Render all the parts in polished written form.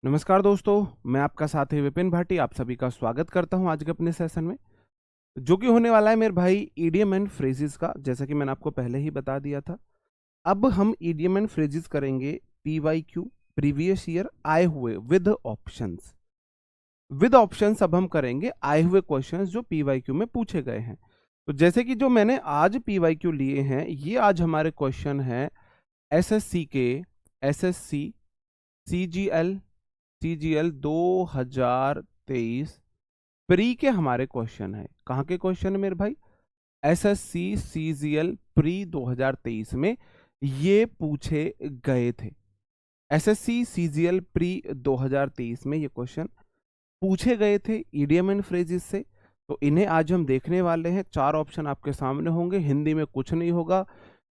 नमस्कार दोस्तों, मैं आपका साथी विपिन भाटी आप सभी का स्वागत करता हूं आज के अपने सेशन में, जो कि होने वाला है मेरे भाई ईडियम एंड फ्रेजेस का। जैसा कि मैंने आपको पहले ही बता दिया था। अब हम ईडियम एंड फ्रेजेस करेंगे पीवाईक्यू, प्रीवियस ईयर आए हुए विद ऑप्शंस। विद ऑप्शंस अब हम करेंगे आए हुए क्वेश्चंस जो पीवाईक्यू में पूछे गए हैं। तो जैसे कि जो मैंने आज पीवाईक्यू लिए हैं, ये आज हमारे क्वेश्चन है एसएससी के, एसएससी सीजीएल, सीजीएल 2023 प्री के हमारे क्वेश्चन है। कहाँ के क्वेश्चन है मेरे भाई? एसएससी सीजीएल प्री 2023 में ये पूछे गए थे। एसएससी सीजीएल प्री 2023 में ये क्वेश्चन पूछे गए थे इडियम एंड फ्रेजेस से। तो इन्हें आज हम देखने वाले हैं। 4 ऑप्शन आपके सामने होंगे, हिंदी में कुछ नहीं होगा।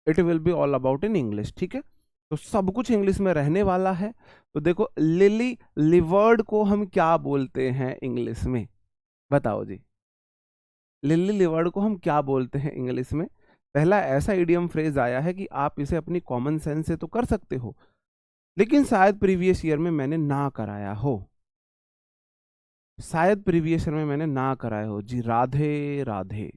It will be all about in English, ठीक है? तो सब कुछ इंग्लिश में रहने वाला है। तो देखो, लिली लिवर्ड को हम क्या बोलते हैं इंग्लिश में? बताओ जी, लिली लिवर्ड को हम क्या बोलते हैं इंग्लिश में? पहला ऐसा इडियम फ्रेज आया है कि आप इसे अपनी कॉमन सेंस से तो कर सकते हो, लेकिन शायद प्रीवियस ईयर में मैंने ना कराया हो। शायद प्रीवियस ईयर में मैंने ना कराया हो जी। राधे राधे।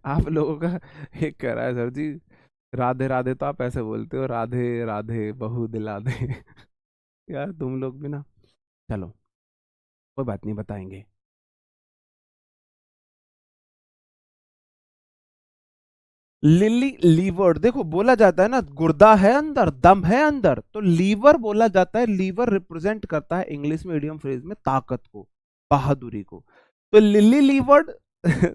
आप लोगों का एक कह रहा है सर जी, राधे राधे तो आप ऐसे बोलते हो, राधे राधे बहू दिला दे। यार तुम लोग भी ना, चलो कोई बात नहीं, बताएंगे। लिली लीवर, देखो बोला जाता है ना, गुर्दा है अंदर, दम है अंदर, तो लीवर बोला जाता है। लीवर रिप्रेजेंट करता है इंग्लिश में इडियम फ्रेज में ताकत को, बहादुरी को। तो लिली लीवर्ड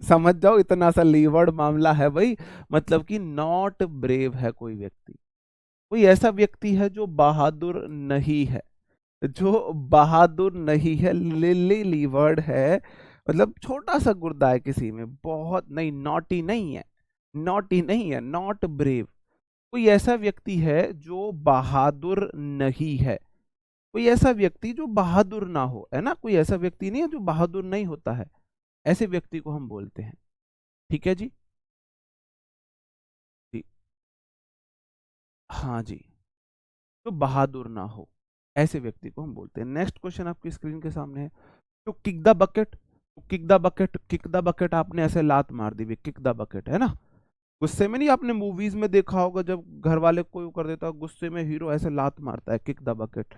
समझ जाओ, इतना सा लीवर्ड मामला है भाई। मतलब कि नॉट ब्रेव है कोई व्यक्ति, कोई ऐसा व्यक्ति है जो बहादुर नहीं है, जो बहादुर नहीं है, लिली लीवर्ड है। मतलब छोटा सा गुर्दा है किसी में, बहुत नहीं, नॉटी नहीं है, नॉटी नहीं है, नॉट ब्रेव। कोई ऐसा व्यक्ति है जो बहादुर नहीं है, कोई ऐसा व्यक्ति जो बहादुर ना हो, है ना? कोई ऐसा व्यक्ति नहीं है जो बहादुर नहीं होता है, ऐसे व्यक्ति को हम बोलते हैं। ठीक है जी। जी हाँ जी, तो बहादुर ना हो, ऐसे व्यक्ति को हम बोलते हैं। नेक्स्ट क्वेश्चन आपकी स्क्रीन के सामने है। To kick the bucket, to kick the bucket, kick the bucket आपने ऐसे लात मार दी, किक द बकेट, है ना? गुस्से में नहीं, आपने मूवीज में देखा होगा जब घर वाले कोई कर देता गुस्से में, हीरो ऐसे लात मारता है, kick the bucket.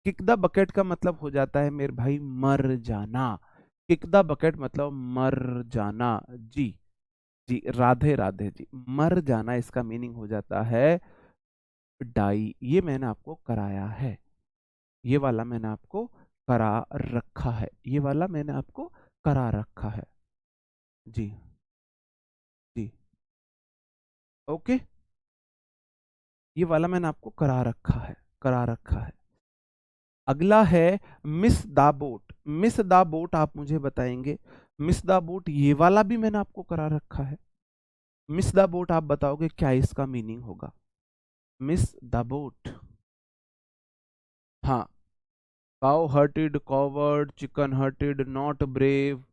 Kick the bucket का मतलब हो जाता है मेरे भाई मर जाना। किक द बकेट मतलब मर जाना जी। जी राधे राधे जी, मर जाना इसका मीनिंग हो जाता है डाई। ये मैंने आपको कराया है, ये वाला मैंने आपको करा रखा है, ये वाला मैंने आपको करा रखा है। जी जी, ओके, ये वाला मैंने आपको करा रखा है, करा रखा है। अगला है miss the boat. Miss the boat आप मुझे बताएंगे, मिस द बोट ये वाला भी मैंने आपको करा रखा है। मिस द बोट आप बताओगे क्या इसका मीनिंग होगा? मिस द बोट, हाँ। Cow hearted, coward, chicken hearted, not brave.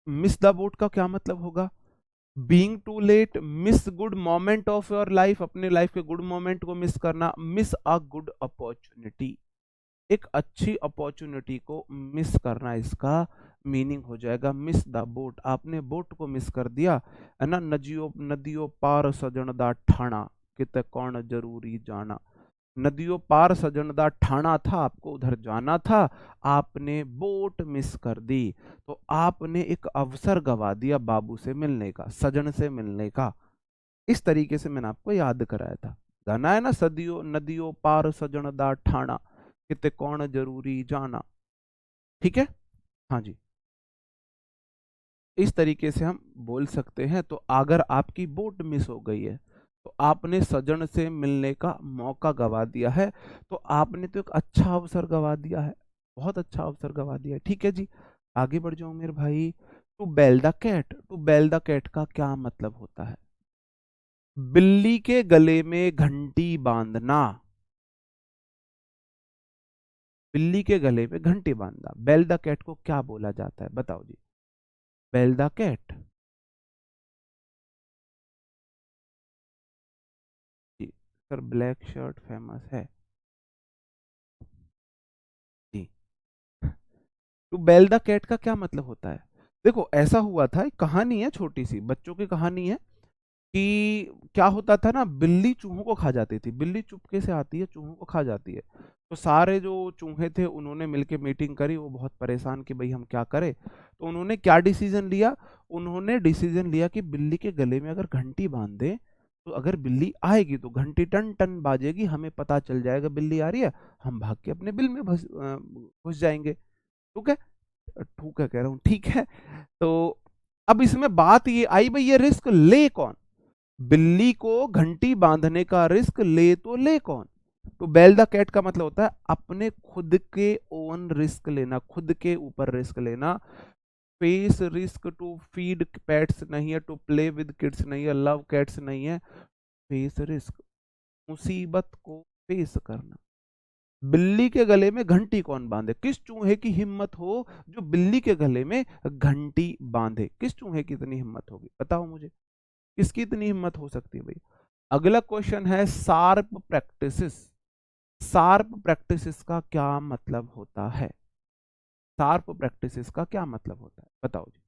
Miss the boat का क्या मतलब होगा? Being too late, miss good moment of your life, अपने लाइफ के गुड मोमेंट को मिस करना, मिस अ गुड अपॉर्चुनिटी, एक अच्छी अपॉर्चुनिटी को मिस करना, इसका मीनिंग हो जाएगा मिस द बोट। आपने बोट को मिस कर दिया, है ना? नदियों नदियों पार सजन दा ठाणा, किते कौन जरूरी जाना। नदियों पार सजन दा ठाणा था, आपको उधर जाना था, आपने बोट मिस कर दी। तो आपने एक अवसर गवा दिया बाबू से मिलने का, सजन से मिलने का। इस तरीके से मैंने आपको याद कराया था। गाना है ना, सदियों नदियों पार सजन दा ठाणा, किते कौन जरूरी जाना। ठीक है, हाँ जी। इस तरीके से हम बोल सकते हैं। तो अगर आपकी बोट मिस हो गई है, तो आपने सजन से मिलने का मौका गवा दिया है, तो आपने तो एक अच्छा अवसर गवा दिया है, बहुत अच्छा अवसर गवा दिया है। ठीक है जी, आगे बढ़ जाऊं मेरे भाई। To bell the cat, to bell the cat का क्या मतलब होता है? बिल्ली के गले में घंटी बांधना, बिल्ली के गले में घंटी बांधना, बेल द कैट को क्या बोला जाता है? बताओ जी, bell the cat. Sir black shirt famous है जी। टू बेल द कैट का क्या मतलब होता है? देखो ऐसा हुआ था, एक कहानी है, छोटी सी बच्चों की कहानी है कि क्या होता था ना, बिल्ली चूहों को खा जाती थी। बिल्ली चुपके से आती है, चूहों को खा जाती है। तो सारे जो चूहे थे उन्होंने मिलके मीटिंग करी, वो बहुत परेशान कि भाई हम क्या करें। तो उन्होंने क्या डिसीजन लिया? उन्होंने डिसीजन लिया कि बिल्ली के गले में अगर घंटी बांध दें तो अगर बिल्ली आएगी तो घंटी टन टन बाजेगी, हमें पता चल जाएगा बिल्ली आ रही है, हम भाग के अपने बिल में घुस जाएंगे। ठीक है, ठीक है कह रहा हूँ, ठीक है। तो अब इसमें बात ये आई, भाई ये रिस्क ले कौन? बिल्ली को घंटी बांधने का रिस्क ले तो ले कौन? तो बेल द कैट का मतलब होता है अपने खुद के ओन रिस्क लेना, खुद के ऊपर रिस्क लेना। Face risk to feed pets नहीं है, टू प्ले विद किड्स नहीं है, लव कैट्स नहीं है। फेस रिस्क, मुसीबत को फेस करना। बिल्ली के गले में घंटी कौन बांधे? किस चूहे की हिम्मत हो जो बिल्ली के गले में घंटी बांधे? किस चूहे की इतनी हिम्मत होगी, बताओ मुझे, किसकी इतनी हिम्मत हो सकती है भाई? अगला क्वेश्चन है शार्प प्रैक्टिसेस। शार्प प्रैक्टिसेस का क्या मतलब होता है? शार्प प्रैक्टिसेस का क्या मतलब होता है, बताओ जी,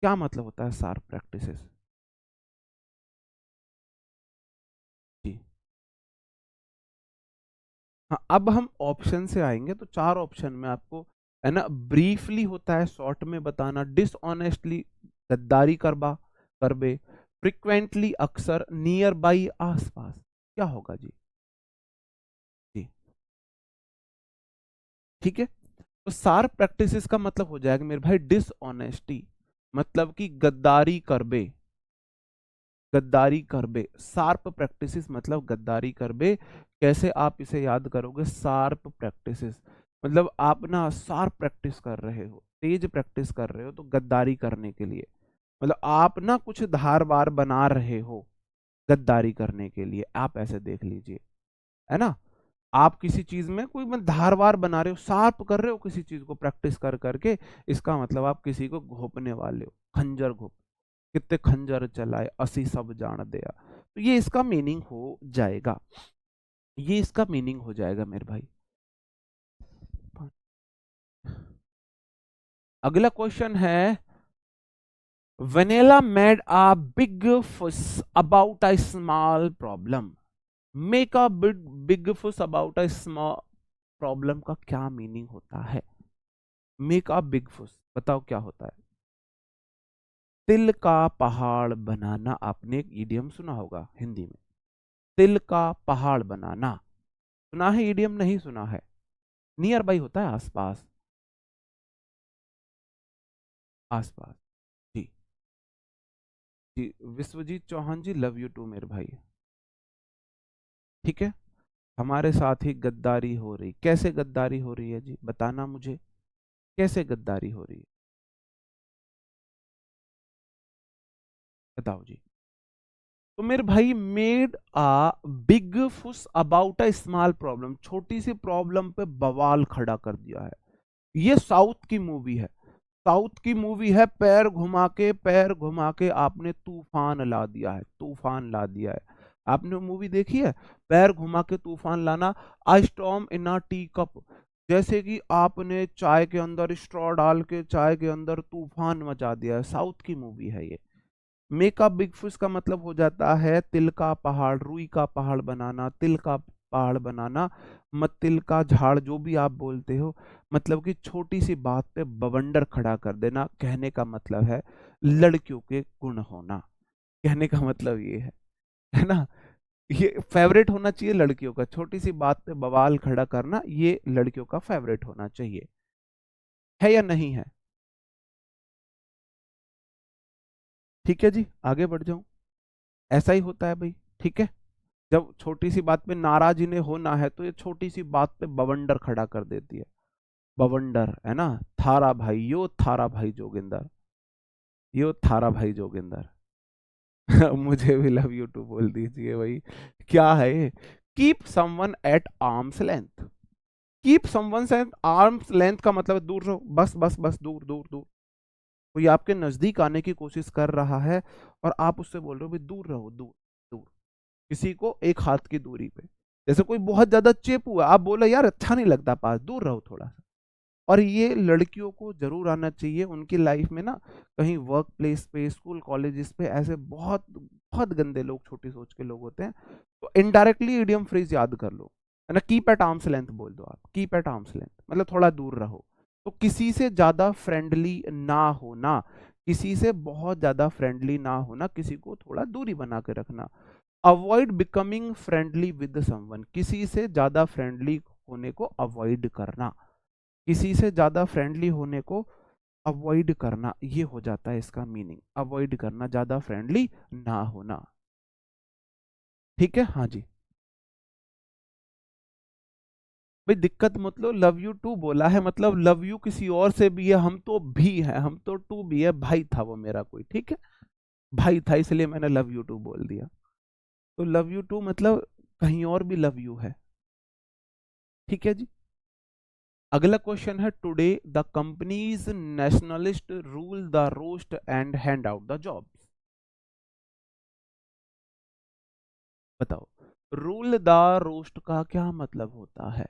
क्या मतलब होता है शार्प प्रैक्टिसेस? जी हाँ, अब हम ऑप्शन से आएंगे तो चार ऑप्शन में आपको, है ना, ब्रीफली होता है शॉर्ट में बताना, डिसऑनेस्टली गद्दारी करबे, फ्रिक्वेंटली अक्सर, नियर बाई आसपास, क्या होगा जी? जी ठीक है। तो सार प्रैक्टिसेस का मतलब हो जाएगा मेरे भाई डिसऑनेस्टी, मतलब कि गद्दारी करबे, गद्दारी करबे। शार्प प्रैक्टिसेस मतलब गद्दारी करबे। कैसे आप इसे याद करोगे? शार्प प्रैक्टिसेस मतलब आप ना शार्प प्रैक्टिस कर रहे हो, तेज प्रैक्टिस कर रहे हो तो गद्दारी करने के लिए, मतलब आप ना कुछ धारवार बना रहे हो गद्दारी करने के लिए, आप ऐसे देख लीजिए, है ना। आप किसी चीज में कोई मतलब धारवार बना रहे हो, शार्प कर रहे हो किसी चीज को प्रैक्टिस कर करके, इसका मतलब आप किसी को घोपने वाले हो, खंजर घोप, कितने खंजर चलाए असी सब जान दिया। तो ये इसका मीनिंग हो जाएगा, ये इसका मीनिंग हो जाएगा मेरे भाई। अगला क्वेश्चन है, Vanilla made a big fuss about a small problem. Make a big fuss about a small problem का क्या मीनिंग होता है? मेक अ बिग फुस, बताओ क्या होता है? तिल का पहाड़ बनाना, आपने एक इडियम सुना होगा हिंदी में, तिल का पहाड़ बनाना, सुना है इडियम? नहीं सुना है? नियर बाई होता है आसपास, आसपास। जी जी, विश्वजीत चौहान जी, लव यू टू मेरे भाई। ठीक है, हमारे साथ ही गद्दारी हो रही, कैसे गद्दारी हो रही है जी, बताना मुझे, कैसे गद्दारी हो रही है, बताओ जी। तो मेरे भाई मेड आ बिग फुस अबाउट अ स्मॉल प्रॉब्लम, छोटी सी प्रॉब्लम पे बवाल खड़ा कर दिया है। ये साउथ की मूवी है, साउथ की मूवी है, पैर घुमा के आपने तूफान ला दिया है, तूफान ला दिया है। आपने मूवी देखी है पैर घुमा के तूफान लाना? A storm in a tea cup, जैसे कि आपने चाय के अंदर स्ट्रॉ डाल के चाय के अंदर तूफान मचा दिया है, साउथ की मूवी है ये। मेक अ बिग फिश का मतलब हो जाता है तिल का पहाड़, रुई का पहाड़ बनाना, तिल का पहाड़ बनाना, मत तिल का झाड़, जो भी आप बोलते हो, मतलब कि छोटी सी बात पे बवंडर खड़ा कर देना, कहने का मतलब है लड़कियों के गुण होना, कहने का मतलब ये है ना। ये फेवरेट होना चाहिए लड़कियों का, छोटी सी बात पे बवाल खड़ा करना, ये लड़कियों का फेवरेट होना चाहिए, है या नहीं है? ठीक है जी, आगे बढ़ जाऊं, ऐसा ही होता है भाई, ठीक है। जब छोटी सी बात पे नाराज इन्हें होना है तो ये छोटी सी बात पे बवंडर खड़ा कर देती है, बवंडर, है ना। थारा भाई, यो थारा भाई जोगिंदर, यो थारा भाई जोगिंदर। मुझे भी लव यू टू बोल दीजिए भाई। क्या है ये? Keep someone eight arms length, keep someone eight arms length का मतलब है दूर रहो, बस बस बस, दूर दूर दूर। कोई आपके नजदीक आने की कोशिश कर रहा है और आप उससे बोल रहे हो भाई दूर रहो, दूर दूर, किसी को एक हाथ की दूरी पे। जैसे कोई बहुत ज्यादा चेप हुआ, आप बोले यार अच्छा नहीं लगता पास, दूर रहो थोड़ा सा। और ये लड़कियों को जरूर आना चाहिए उनकी लाइफ में ना, कहीं वर्क प्लेस पे, स्कूल कॉलेजेस पे ऐसे बहुत बहुत गंदे लोग, छोटी सोच के लोग होते हैं। तो इनडायरेक्टली इडियम फ्रेज याद कर लो, है ना, कीप एट आर्म्स लेंथ बोल दो आप, कीप एट आर्म्स लेंथ मतलब थोड़ा दूर रहो। तो किसी से ज्यादा फ्रेंडली ना होना, किसी से बहुत ज्यादा फ्रेंडली ना होना, किसी को थोड़ा दूरी बना के रखना। Avoid becoming friendly with someone, किसी से ज्यादा फ्रेंडली होने को अवॉइड करना, किसी से ज्यादा फ्रेंडली होने को अवॉइड करना, ये हो जाता है इसका मीनिंग, अवॉइड करना, ज्यादा फ्रेंडली ना होना। ठीक है, हाँ जी। भाई दिक्कत मतलब लव यू टू बोला है, मतलब लव यू किसी और से भी है, हम तो भी है, हम तो टू भी है, भाई था वो मेरा कोई, ठीक है, भाई था इसलिए मैंने लव यू टू बोल दिया। तो लव यू टू मतलब कहीं और भी लव यू है। ठीक है जी। अगला क्वेश्चन है, today the companies nationalist rule the roast and hand out the job. बताओ, रूल द रोस्ट का क्या मतलब होता है?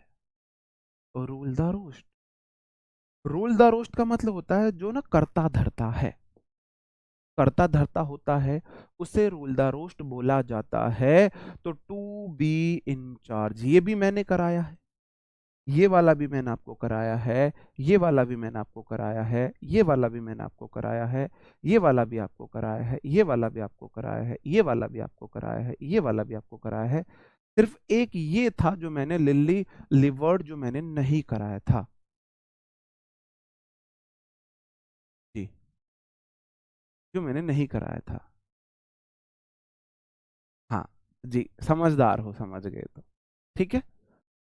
Rule the roast, rule the roast का मतलब होता है जो ना करता धरता है, करता धरता होता है, उसे रूल द रोस्ट बोला जाता है। तो टू बी इन चार्ज, ये भी मैंने कराया है, ये वाला भी मैंने आपको कराया है, ये वाला भी मैंने आपको कराया है, ये वाला भी मैंने आपको कराया है, ये वाला भी आपको कराया है, ये वाला भी आपको कराया है, ये वाला भी आपको कराया है, ये वाला भी आपको कराया है। सिर्फ एक ये था जो मैंने लिली लिवर्ड जो मैंने नहीं कराया था। जी, जो मैंने नहीं कराया था। हाँ जी, समझदार हो, समझ गए तो ठीक है।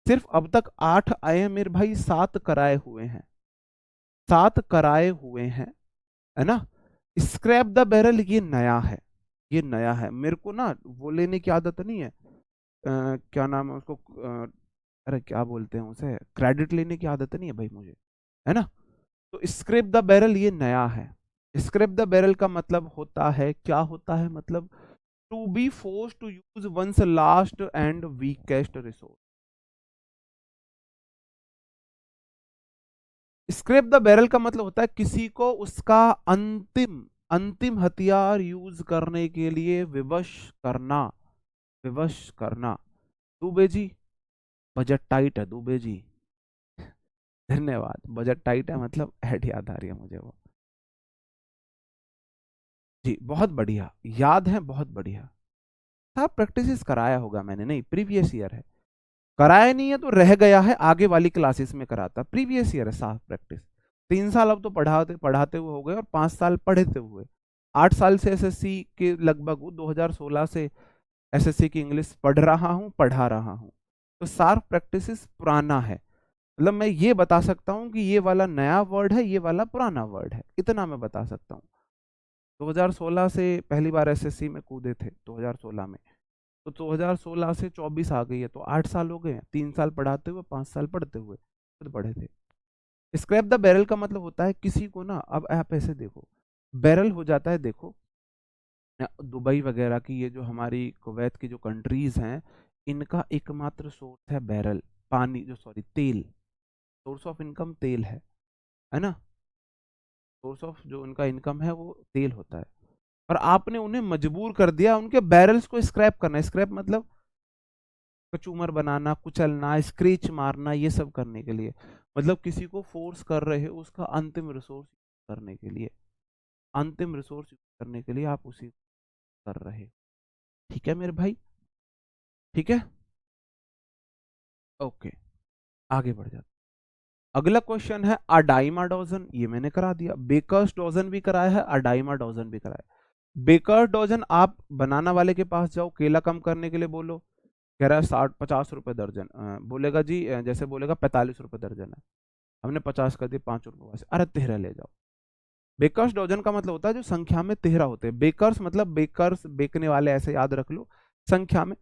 सिर्फ अब तक 8 आए हैं मेरे भाई, 7 कराए हुए हैं, 7 कराए हुए हैं, है ना। स्क्रैप द बैरल ये नया है, ये नया है, मेरे को ना वो लेने की आदत नहीं है, क्या नाम है उसको, अरे क्या बोलते हैं उसे, क्रेडिट लेने की आदत नहीं है भाई मुझे, है ना। तो स्क्रैप द बैरल ये नया है। स्क्रैप द बैरल का मतलब होता है, क्या होता है मतलब, to be force to use one's last and weakest resource. Scrap the barrel का मतलब होता है किसी को उसका अंतिम अंतिम हथियार यूज करने के लिए विवश करना, विवश करना। दुबे जी, बजट टाइट है दुबे जी। धन्यवाद, बजट टाइट है मतलब ऐड याद आ रही है मुझे वो। जी बहुत बढ़िया, याद है, बहुत बढ़िया। साहब प्रैक्टिस कराया होगा मैंने, नहीं प्रीवियस ईयर है, कराया नहीं है तो रह गया है, आगे वाली क्लासेस में कराता, प्रीवियस ईयर है साहब प्रैक्टिस। 3 साल अब तो पढ़ाते पढ़ाते हुए हो गए, और 5 साल पढ़ते हुए, 8 साल से एसएससी के लगभग हूँ, 2016 से एसएससी की इंग्लिश पढ़ रहा हूँ, पढ़ा रहा हूँ। तो सार्फ प्रैक्टिस पुराना है, मतलब मैं ये बता सकता हूँ कि ये वाला नया वर्ड है, ये वाला पुराना वर्ड है, इतना मैं बता सकता हूँ। 2016 से पहली बार एसएससी में कूदे थे 2016 में, तो 2016 से 24 आ गई है, तो 8 साल हो गए हैं, 3 साल पढ़ाते हुए, 5 साल पढ़ते हुए, खुद पढ़े थे। स्क्रैप द बैरल का मतलब होता है किसी को ना, अब आप ऐसे देखो, बैरल हो जाता है, देखो दुबई वगैरह की, ये जो हमारी कुवैत की जो कंट्रीज हैं, इनका एकमात्र सोर्स है बैरल, पानी जो, सॉरी तेल, सोर्स ऑफ इनकम तेल है ना, सोर्स ऑफ जो उनका इनकम है वो तेल होता है। और आपने उन्हें मजबूर कर दिया उनके बैरल्स को स्क्रैप करना, स्क्रैप मतलब कचूमर बनाना, कुचलना, स्क्रेच मारना, ये सब करने के लिए, मतलब किसी को फोर्स कर रहे हो उसका अंतिम रिसोर्स करने के लिए, अंतिम रिसोर्स करने के लिए आप उसी कर रहे हो। ठीक है मेरे भाई, ठीक है, ओके, आगे बढ़ जाते। अगला क्वेश्चन है अडाइमा डोजन, ये मैंने करा दिया, बेकर्स डोजन भी कराया है, अडाइमा डोजन भी कराया है। बेकर डोजन, आप बनाना वाले के पास जाओ, केला कम करने के लिए बोलो, कह रहा है 60-50 रुपए दर्जन, बोलेगा जी, जैसे बोलेगा 45 रुपए दर्जन है, हमने 50 कर दिए, 5 रुपए वैसे, अरे 13 ले जाओ। बेकर्स डोजन का मतलब होता है जो संख्या में 13 होते हैं, बेकर्स मतलब बेकर्स, बेकने वाले, ऐसे याद रख लो, संख्या में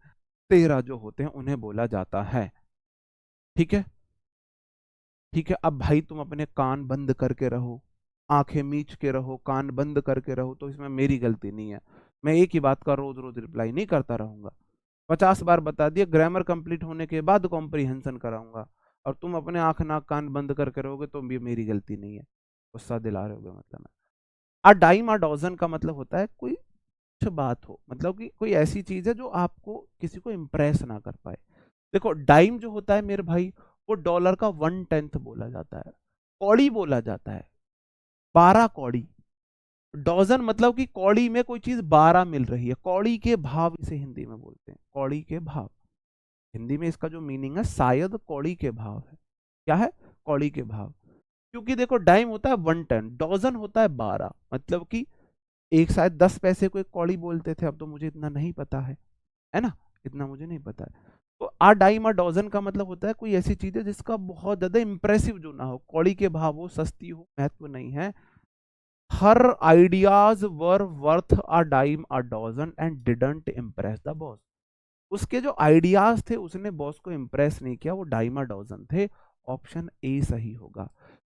13 जो होते हैं उन्हें बोला जाता है। ठीक है, ठीक है। अब भाई तुम अपने कान बंद करके रहो, आंखें मीच के रहो, कान बंद करके रहो, तो इसमें मेरी गलती नहीं है, मैं एक ही बात का रोज रोज रिप्लाई नहीं करता रहूंगा। 50 बार बता दिया, ग्रामर कंप्लीट होने के बाद कॉम्प्रिहेंशन कराऊंगा, और तुम अपने आंख नाक कान बंद करके रहोगे तो भी मेरी गलती नहीं है, गुस्सा दिला रहे होगे मतलब। अ डाइम अ डजन का मतलब होता है कोई कुछ बात हो, मतलब कि कोई ऐसी चीज है जो आपको किसी को इम्प्रेस ना कर पाए। देखो डाइम जो होता है मेरे भाई, वो डॉलर का 1/10 बोला जाता है, कौड़ी बोला जाता है, 12 कौड़ी। डॉजन मतलब कि कौड़ी में कोई चीज 12 मिल रही है, कौड़ी के भाव इसे हिंदी में बोलते हैं, कौड़ी के भाव। हिंदी में इसका जो मीनिंग है शायद कौड़ी के भाव है। क्या है? कौड़ी के भाव। क्योंकि देखो डाइम होता है 1/10, डॉजन होता है 12, मतलब कि एक शायद 10 पैसे को एक कौड़ी बोलते थे, अब तो मुझे इतना नहीं पता है ना, इतना मुझे नहीं पता है। तो आ डाइम आ डॉजन का मतलब होता है कोई ऐसी चीज है जिसका बहुत ज्यादा इंप्रेसिव जो ना हो, कौड़ी के भाव हो, सस्ती हो, महत्व नहीं है। हर ideas were worth a dime a dozen and didn't impress the boss. उसके जो आइडियाज थे उसने बॉस को इम्प्रेस नहीं किया, वो डाइम अ डॉजन थे। ऑप्शन ए सही होगा।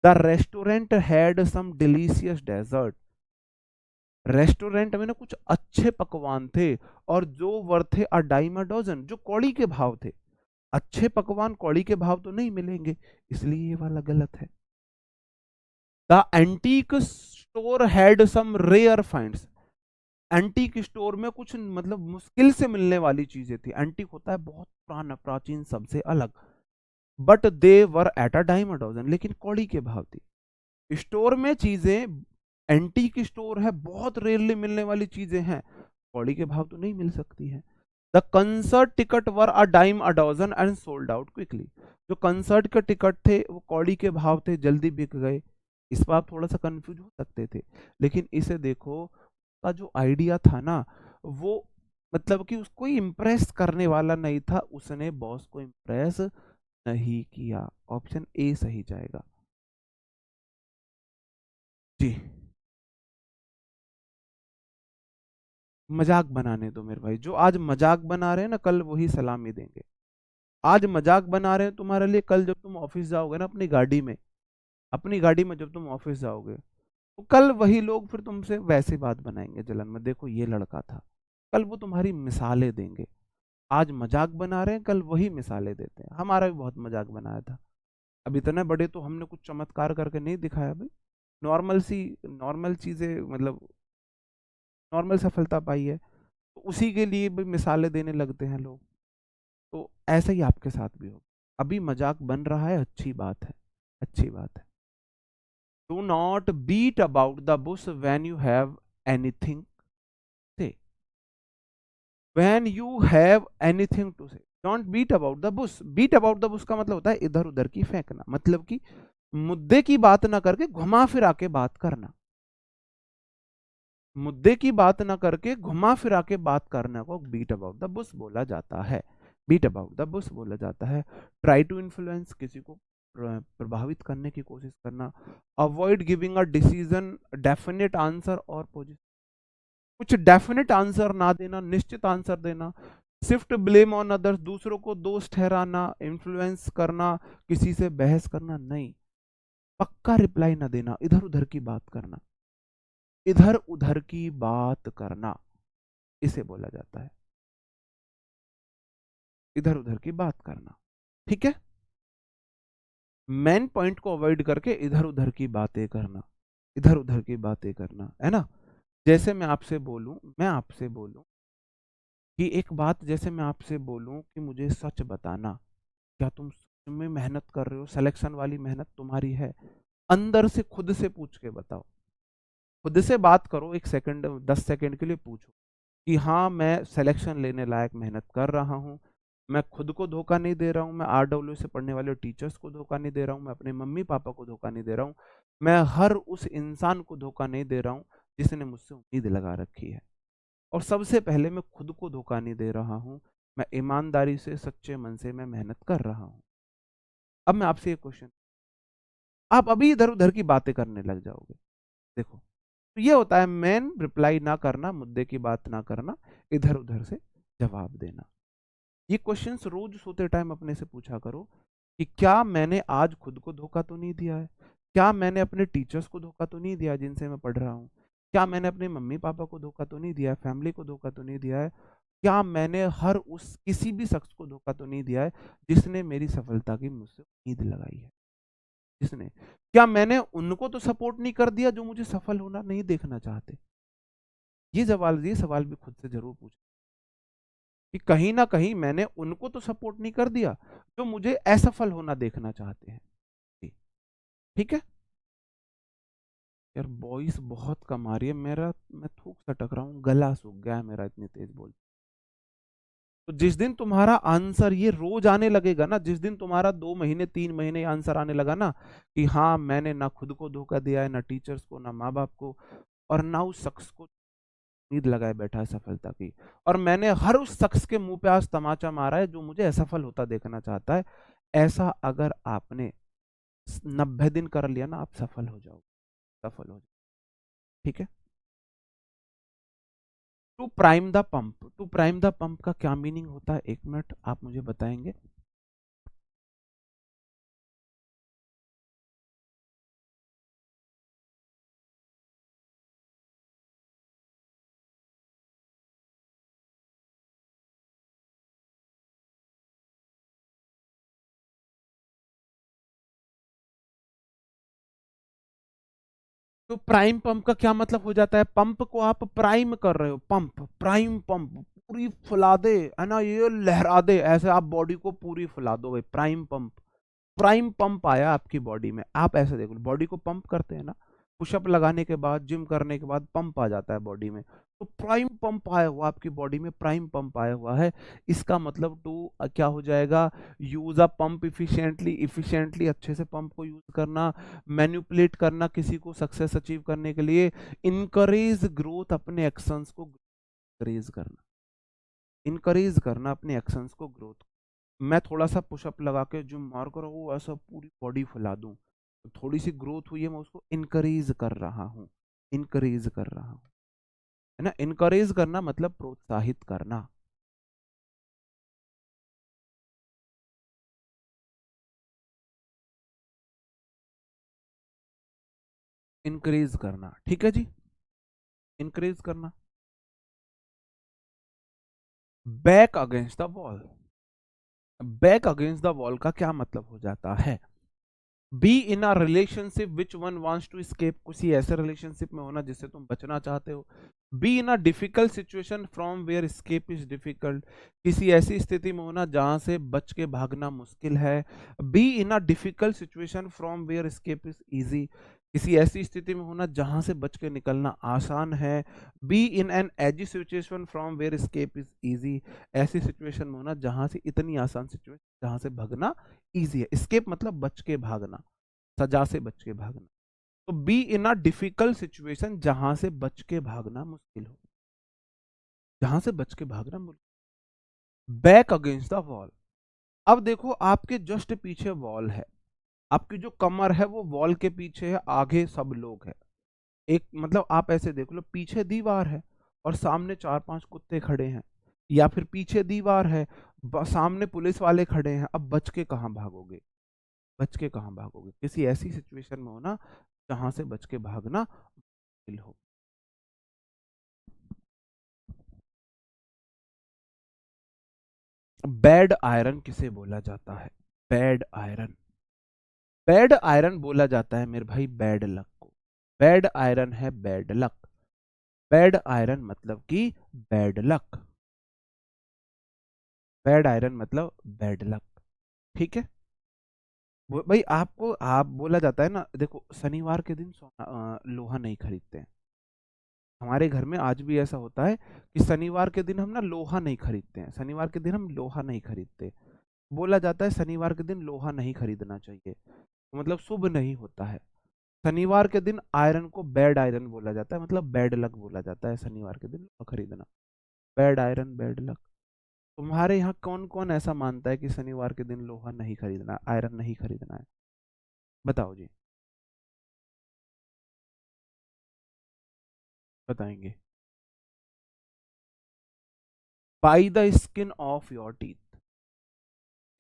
The restaurant had some delicious dessert. Restaurant में ना कुछ अच्छे पकवान थे, और जो वर्थे अ डाइम अ डजन, जो कौड़ी के भाव थे। अच्छे पकवान कौड़ी के भाव तो नहीं मिलेंगे, इसलिए ये वाला गलत है। The antique store had some rare finds. Antique store में कुछ मतलब मुश्किल से मिलने वाली चीजें थी, एंटीक होता है बहुत पुराना प्राचीन सबसे अलग। But they were at a dime a dozen, लेकिन कौड़ी के भाव थी। स्टोर में चीजें, एंटीक स्टोर है, बहुत रेयरली मिलने वाली चीजें हैं, कौड़ी के भाव तो नहीं मिल सकती है। The concert ticket were a dime a dozen and sold out quickly. जो कंसर्ट के टिकट थे वो कौड़ी के भाव थे, जल्दी बिक गए। इस पर आप थोड़ा सा कंफ्यूज हो सकते थे, लेकिन इसे देखो, का जो आइडिया था ना, वो मतलब कि उसको इम्प्रेस करने वाला नहीं था, उसने बॉस को इम्प्रेस नहीं किया। ऑप्शन ए सही जाएगा जी। मजाक बनाने दो मेरे भाई, जो आज मजाक बना रहे हैं ना, कल वही सलामी देंगे। आज मजाक बना रहे हैं तुम्हारे लिए, कल जब तुम ऑफिस जाओगे ना अपनी गाड़ी में, अपनी गाड़ी में जब तुम ऑफिस जाओगे, तो कल वही लोग फिर तुमसे वैसी बात बनाएंगे जलन में, देखो ये लड़का था। कल वो तुम्हारी मिसालें देंगे। आज मजाक बना रहे हैं, कल वही मिसालें देते हैं। हमारा भी बहुत मजाक बनाया था, अब इतने बड़े तो हमने कुछ चमत्कार करके नहीं दिखाया भाई, नॉर्मल सी, नॉर्मल चीजें मतलब नॉर्मल सफलता पाई है, तो उसी के लिए भी मिसालें देने लगते हैं लोग। तो ऐसा ही आपके साथ भी हो, अभी मजाक बन रहा है, अच्छी बात है, अच्छी बात है। Do not beat about the bush when you have anything say, when you have anything to say, don't beat about the bush. Beat about the bush का मतलब होता है इधर उधर की फेंकना, मतलब कि मुद्दे की बात ना करके घुमा फिरा के बात करना, मुद्दे की बात ना करके घुमा फिरा के बात करने को बीट अबाउट द बुश बोला जाता है, बीट अबाउट द बुश बोला जाता है। ट्राई टू इन्फ्लुएंस, किसी को प्रभावित करने की कोशिश करना। Avoid giving a decision definite answer और पोजिशन, कुछ डेफिनेट आंसर ना देना, निश्चित आंसर देना। शिफ्ट ब्लेम ऑन अदर्स, दूसरों को दोष ठहराना, इन्फ्लुएंस करना, किसी से बहस करना नहीं। पक्का रिप्लाई ना देना, इधर उधर की बात करना, इधर उधर की बात करना, इसे बोला जाता है इधर उधर की बात करना। ठीक है, मेन पॉइंट को अवॉइड करके इधर उधर की बातें करना, इधर उधर की बातें करना, है ना। जैसे मैं आपसे बोलूं कि एक बात, जैसे मैं आपसे बोलूं कि मुझे सच बताना, क्या तुम सच में मेहनत कर रहे हो, सिलेक्शन वाली मेहनत तुम्हारी है, अंदर से खुद से पूछ के बताओ, खुद से बात करो, 1 सेकंड 10 सेकंड के लिए पूछो कि हाँ मैं सिलेक्शन लेने लायक मेहनत कर रहा हूँ, मैं खुद को धोखा नहीं दे रहा हूँ, मैं आरडब्ल्यू से पढ़ने वाले टीचर्स को धोखा नहीं दे रहा हूँ, मैं अपने मम्मी पापा को धोखा नहीं दे रहा हूँ, मैं हर उस इंसान को धोखा नहीं दे रहा हूँ जिसने मुझसे उम्मीद लगा रखी है, और सबसे पहले मैं खुद को धोखा नहीं दे रहा हूँ, मैं ईमानदारी से सच्चे मन से मैं मेहनत कर रहा हूँ। अब मैं आपसे एक क्वेश्चन, आप अभी इधर उधर की बातें करने लग जाओगे, देखो, तो ये होता है मेन रिप्लाई ना करना, मुद्दे की बात ना करना, इधर उधर से जवाब देना। ये क्वेश्चंस रोज सोते टाइम अपने से पूछा करो कि क्या मैंने आज खुद को धोखा तो नहीं दिया है, क्या मैंने अपने टीचर्स को धोखा तो नहीं दिया जिनसे मैं पढ़ रहा हूँ, क्या मैंने अपने मम्मी पापा को धोखा तो नहीं दिया है, फैमिली को धोखा तो नहीं दिया है, क्या मैंने हर उस किसी भी शख्स को धोखा तो नहीं दिया है जिसने मेरी सफलता की मुझसे उम्मीद लगाई है? जिसने, क्या मैंने उनको तो सपोर्ट नहीं कर दिया जो मुझे सफल होना नहीं देखना चाहते? ये सवाल भी खुद से जरूर पूछे कि कहीं ना कहीं मैंने उनको तो सपोर्ट नहीं कर दिया जो मुझे असफल होना देखना चाहते हैं। जी, ठीक है। यार वॉइस बहुत कम आ रही है मेरा, मैं थूक सटक रहा हूँ, गला सूख गया है मेरा इतनी तेज बोल। तो जिस दिन तुम्हारा आंसर ये रोज आने लगेगा ना, जिस दिन तुम्हारा 2 महीने 3 महीने आंसर आने लगा ना कि हाँ मैंने ना खुद को धोखा दिया है, ना टीचर्स को, ना माँ बाप को, और ना उस शख्स को उम्मीद लगाए बैठा है सफलता की, और मैंने हर उस शख्स के मुंह पे आज तमाचा मारा है जो मुझे असफल होता देखना चाहता है, ऐसा अगर आपने 90 दिन कर लिया ना, आप सफल हो जाओगे, सफल हो जाओगे। ठीक है। To prime the pump, to prime the pump का क्या मीनिंग होता है, 1 मिनट आप मुझे बताएंगे? तो प्राइम पंप का क्या मतलब हो जाता है? पंप को आप प्राइम कर रहे हो, पंप, प्राइम पंप, पूरी फुला दे, है ना, ये लहरा दे, ऐसे आप बॉडी को पूरी फुला दो भाई, प्राइम पंप। प्राइम पंप आया आपकी बॉडी में, आप ऐसे देखो, बॉडी को पंप करते हैं ना, पुशअप लगाने के बाद, जिम करने के बाद पंप आ जाता है बॉडी में, तो प्राइम पंप आया हुआ आपकी बॉडी में, प्राइम पंप आया हुआ है। इसका मतलब टू क्या हो जाएगा? Use a pump efficiently, efficiently अच्छे से पंप को यूज करना, मैन्युपुलेट करना किसी को सक्सेस अचीव करने के लिए, इनकरेज ग्रोथ, अपने एक्शंस को इनकरेज करना, इनकरेज करना अपने एक्शंस को ग्रोथ। मैं थोड़ा सा पुशअप लगा के जिम मार कर वो ऐसा पूरी बॉडी फुला दूं, तो थोड़ी सी ग्रोथ हुई है, मैं उसको इनकरेज कर रहा हूँ, इनकरेज कर रहा हूँ, है ना। इनकरेज करना मतलब प्रोत्साहित करना, इनकरेज करना, ठीक है जी, इनकरेज करना। Back against the wall, back against the wall का क्या मतलब हो जाता है? Be in a relationship which one wants to escape, किसी ऐसे रिलेशनशिप में होना जिससे तुम बचना चाहते हो। Be in a difficult situation from where escape is difficult, किसी ऐसी स्थिति में होना जहां से बच के भागना मुश्किल है। Be in a difficult situation from where escape is easy, किसी ऐसी स्थिति में होना जहां से बच के निकलना आसान है। Be in an easy situation from where escape is easy, ऐसी सिचुएशन में होना जहां से, इतनी आसान सिचुएशन जहां से भागना इजी है। escape मतलब बच के भागना, सजा से बच के भागना। तो B in a difficult situation, जहां से बच के भागना मुश्किल हो, जहां से बच के भागना मुश्किल। बैक अगेंस्ट द वॉल, अब देखो आपके जस्ट पीछे वॉल है, आपकी जो कमर है वो वॉल के पीछे है, आगे सब लोग हैं। एक मतलब आप ऐसे देख लो, पीछे दीवार है और सामने 4-5 कुत्ते खड़े हैं, या फिर पीछे दीवार है, सामने पुलिस वाले खड़े हैं, अब बच के कहाँ भागोगे? बच के कहाँ भागोगे? किसी ऐसी सिचुएशन में हो ना जहां से बच के भागना मुश्किल हो। बैड आयरन किसे बोला जाता है? बैड आयरन, बैड आयरन बोला जाता है मेरे भाई बैड लक को। बैड आयरन है बैड लक, बैड आयरन मतलब कि बैड लक, बैड आयरन मतलब बैड लक, ठीक है। भाई आपको, आप बोला जाता है ना, देखो शनिवार के दिन सोना लोहा नहीं खरीदते हैं, हमारे घर में आज भी ऐसा होता है कि शनिवार के दिन हम ना लोहा नहीं खरीदते हैं, शनिवार के दिन हम लोहा नहीं खरीदते। बोला जाता है शनिवार के दिन लोहा नहीं खरीदना चाहिए, मतलब शुभ नहीं होता है। शनिवार के दिन आयरन को बैड आयरन बोला जाता है, मतलब बैड लक बोला जाता है शनिवार के दिन लोहा खरीदना, बैड आयरन बैड लक। तुम्हारे यहाँ कौन कौन ऐसा मानता है कि शनिवार के दिन लोहा नहीं खरीदना, आयरन नहीं खरीदना है? बताओ जी, बताएंगे? By the skin of your teeth,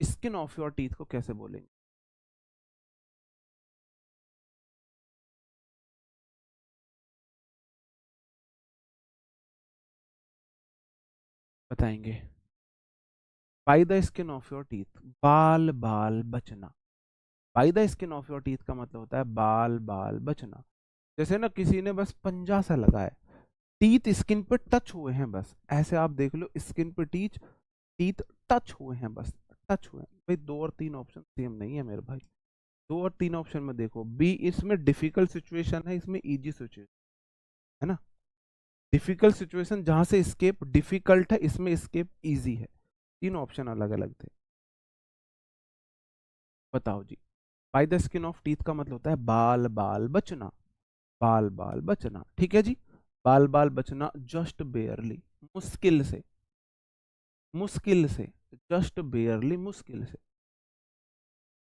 skin of your teeth को कैसे बोलेंगे? बताएंगे। Bye the skin of your teeth, बाल बाल बचना। Bye the skin of your teeth का मतलब होता है बाल बाल बचना। जैसे ना किसी ने बस पंजा सा लगाया, टीथ स्किन पे टच हुए हैं बस, ऐसे आप देख लो स्किन पे टीथ, टीथ टच हुए हैं बस, टच हुए हैं भाई। दो और तीन ऑप्शन सेम नहीं है मेरे भाई। दो और तीन ऑप्शन में देखो, बी इसमें डिफिकल्ट सिचुएशन है, इसमें इजी सिचुएशन है ना। डिफिकल्ट सिचुएशन जहां से स्केप डिफिकल्ट है, इसमें स्केप इजी है। तीन ऑप्शन अलग अलग थे। बताओ जी। By the skin of teeth का मतलब होता है बाल बाल बचना, बाल बाल बचना, ठीक है जी। बाल बाल बचना जस्ट बेयरली, मुश्किल से, मुश्किल से, जस्ट बेयरली मुश्किल से।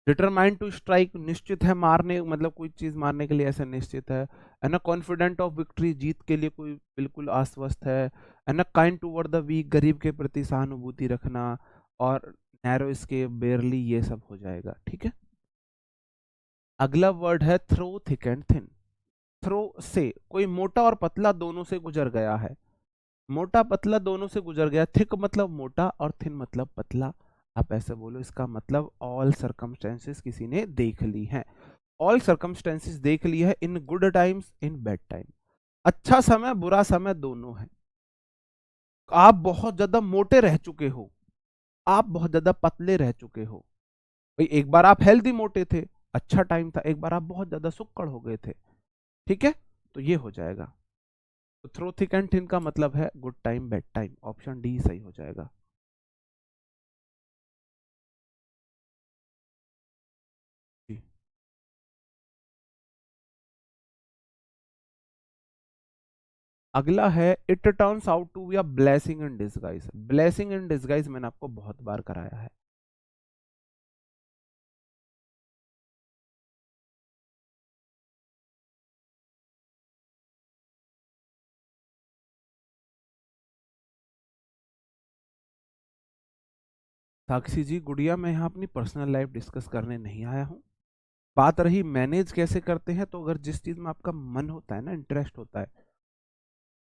डिटरमाइन टू स्ट्राइक, निश्चित है मारने, मतलब कोई चीज मारने के लिए ऐसा निश्चित है ना। कॉन्फिडेंट ऑफ विक्ट्री, जीत के लिए कोई बिल्कुल आश्वस्त है ना। काइंड टूवर्ड द वीक, गरीब के प्रति सहानुभूति रखना। और नैरो स्केप, बेयरली, ये सब हो जाएगा, ठीक है। अगला वर्ड है through thick and thin. Through से, कोई मोटा और पतला दोनों से गुजर गया है, मोटा पतला दोनों से गुजर गया। थिक मतलब मोटा और थिन मतलब पतला। आप ऐसे बोलो, इसका मतलब ऑल सर्कमस्टेंसेस किसी ने देख ली हैं। ऑल सर्कमस्टेंसेस देख ली है, in good times in bad time. अच्छा समय बुरा समय दोनों है। आप बहुत ज्यादा मोटे रह चुके हो, आप बहुत ज्यादा पतले रह चुके हो भाई। एक बार आप हेल्दी मोटे थे, अच्छा टाइम था, एक बार आप बहुत ज्यादा सुक्कड़ हो गए थे, ठीक है। तो ये हो जाएगा। तो थ्रो थिक एंड थिन का मतलब है good time bad time, option D सही हो जाएगा। जी। अगला है it turns out to be a blessing in disguise. Blessing in disguise मैंने आपको बहुत बार कराया है। साक्षी जी, गुड़िया, मैं यहाँ अपनी पर्सनल लाइफ डिस्कस करने नहीं आया हूँ। बात रही मैनेज कैसे करते हैं, तो अगर जिस चीज में आपका मन होता है ना, इंटरेस्ट होता है,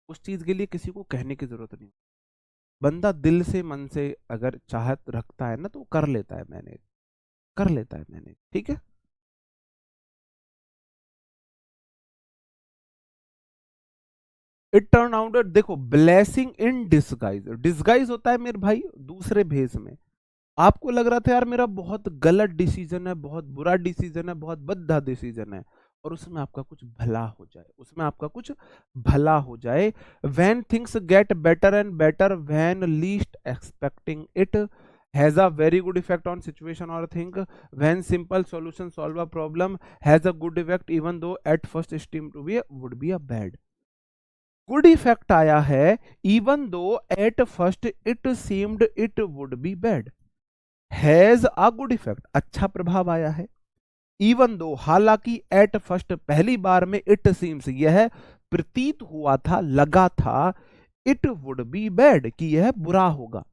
उस चीज के लिए किसी को कहने की जरूरत नहीं। बंदा दिल से मन से अगर चाहत रखता है ना, तो वो कर लेता है मैनेज, कर लेता है मैनेज, ठीक है। इट टर्न आउट, देखो ब्लेसिंग इन डिसगाइज, डिसगाइज होता है मेरे भाई दूसरे भेष में। आपको लग रहा था यार मेरा बहुत गलत डिसीजन है, बहुत बुरा डिसीजन है, बहुत बद्दा डिसीजन है, और उसमें आपका कुछ भला हो जाए, उसमें आपका कुछ भला हो जाए। When things get better and better when least expecting it, has a very good effect on situation और think. When simple solution solve a problem, has a good effect even though at first steam to be would be a bad. Good effect आया है, even though at first it seemed it would be bad. Has a good effect, अच्छा प्रभाव आया है। Even दो, हालांकि, at first, पहली बार में, इट सीम्स, यह प्रतीत हुआ था, लगा था, इट वुड बी बैड, कि यह बुरा होगा,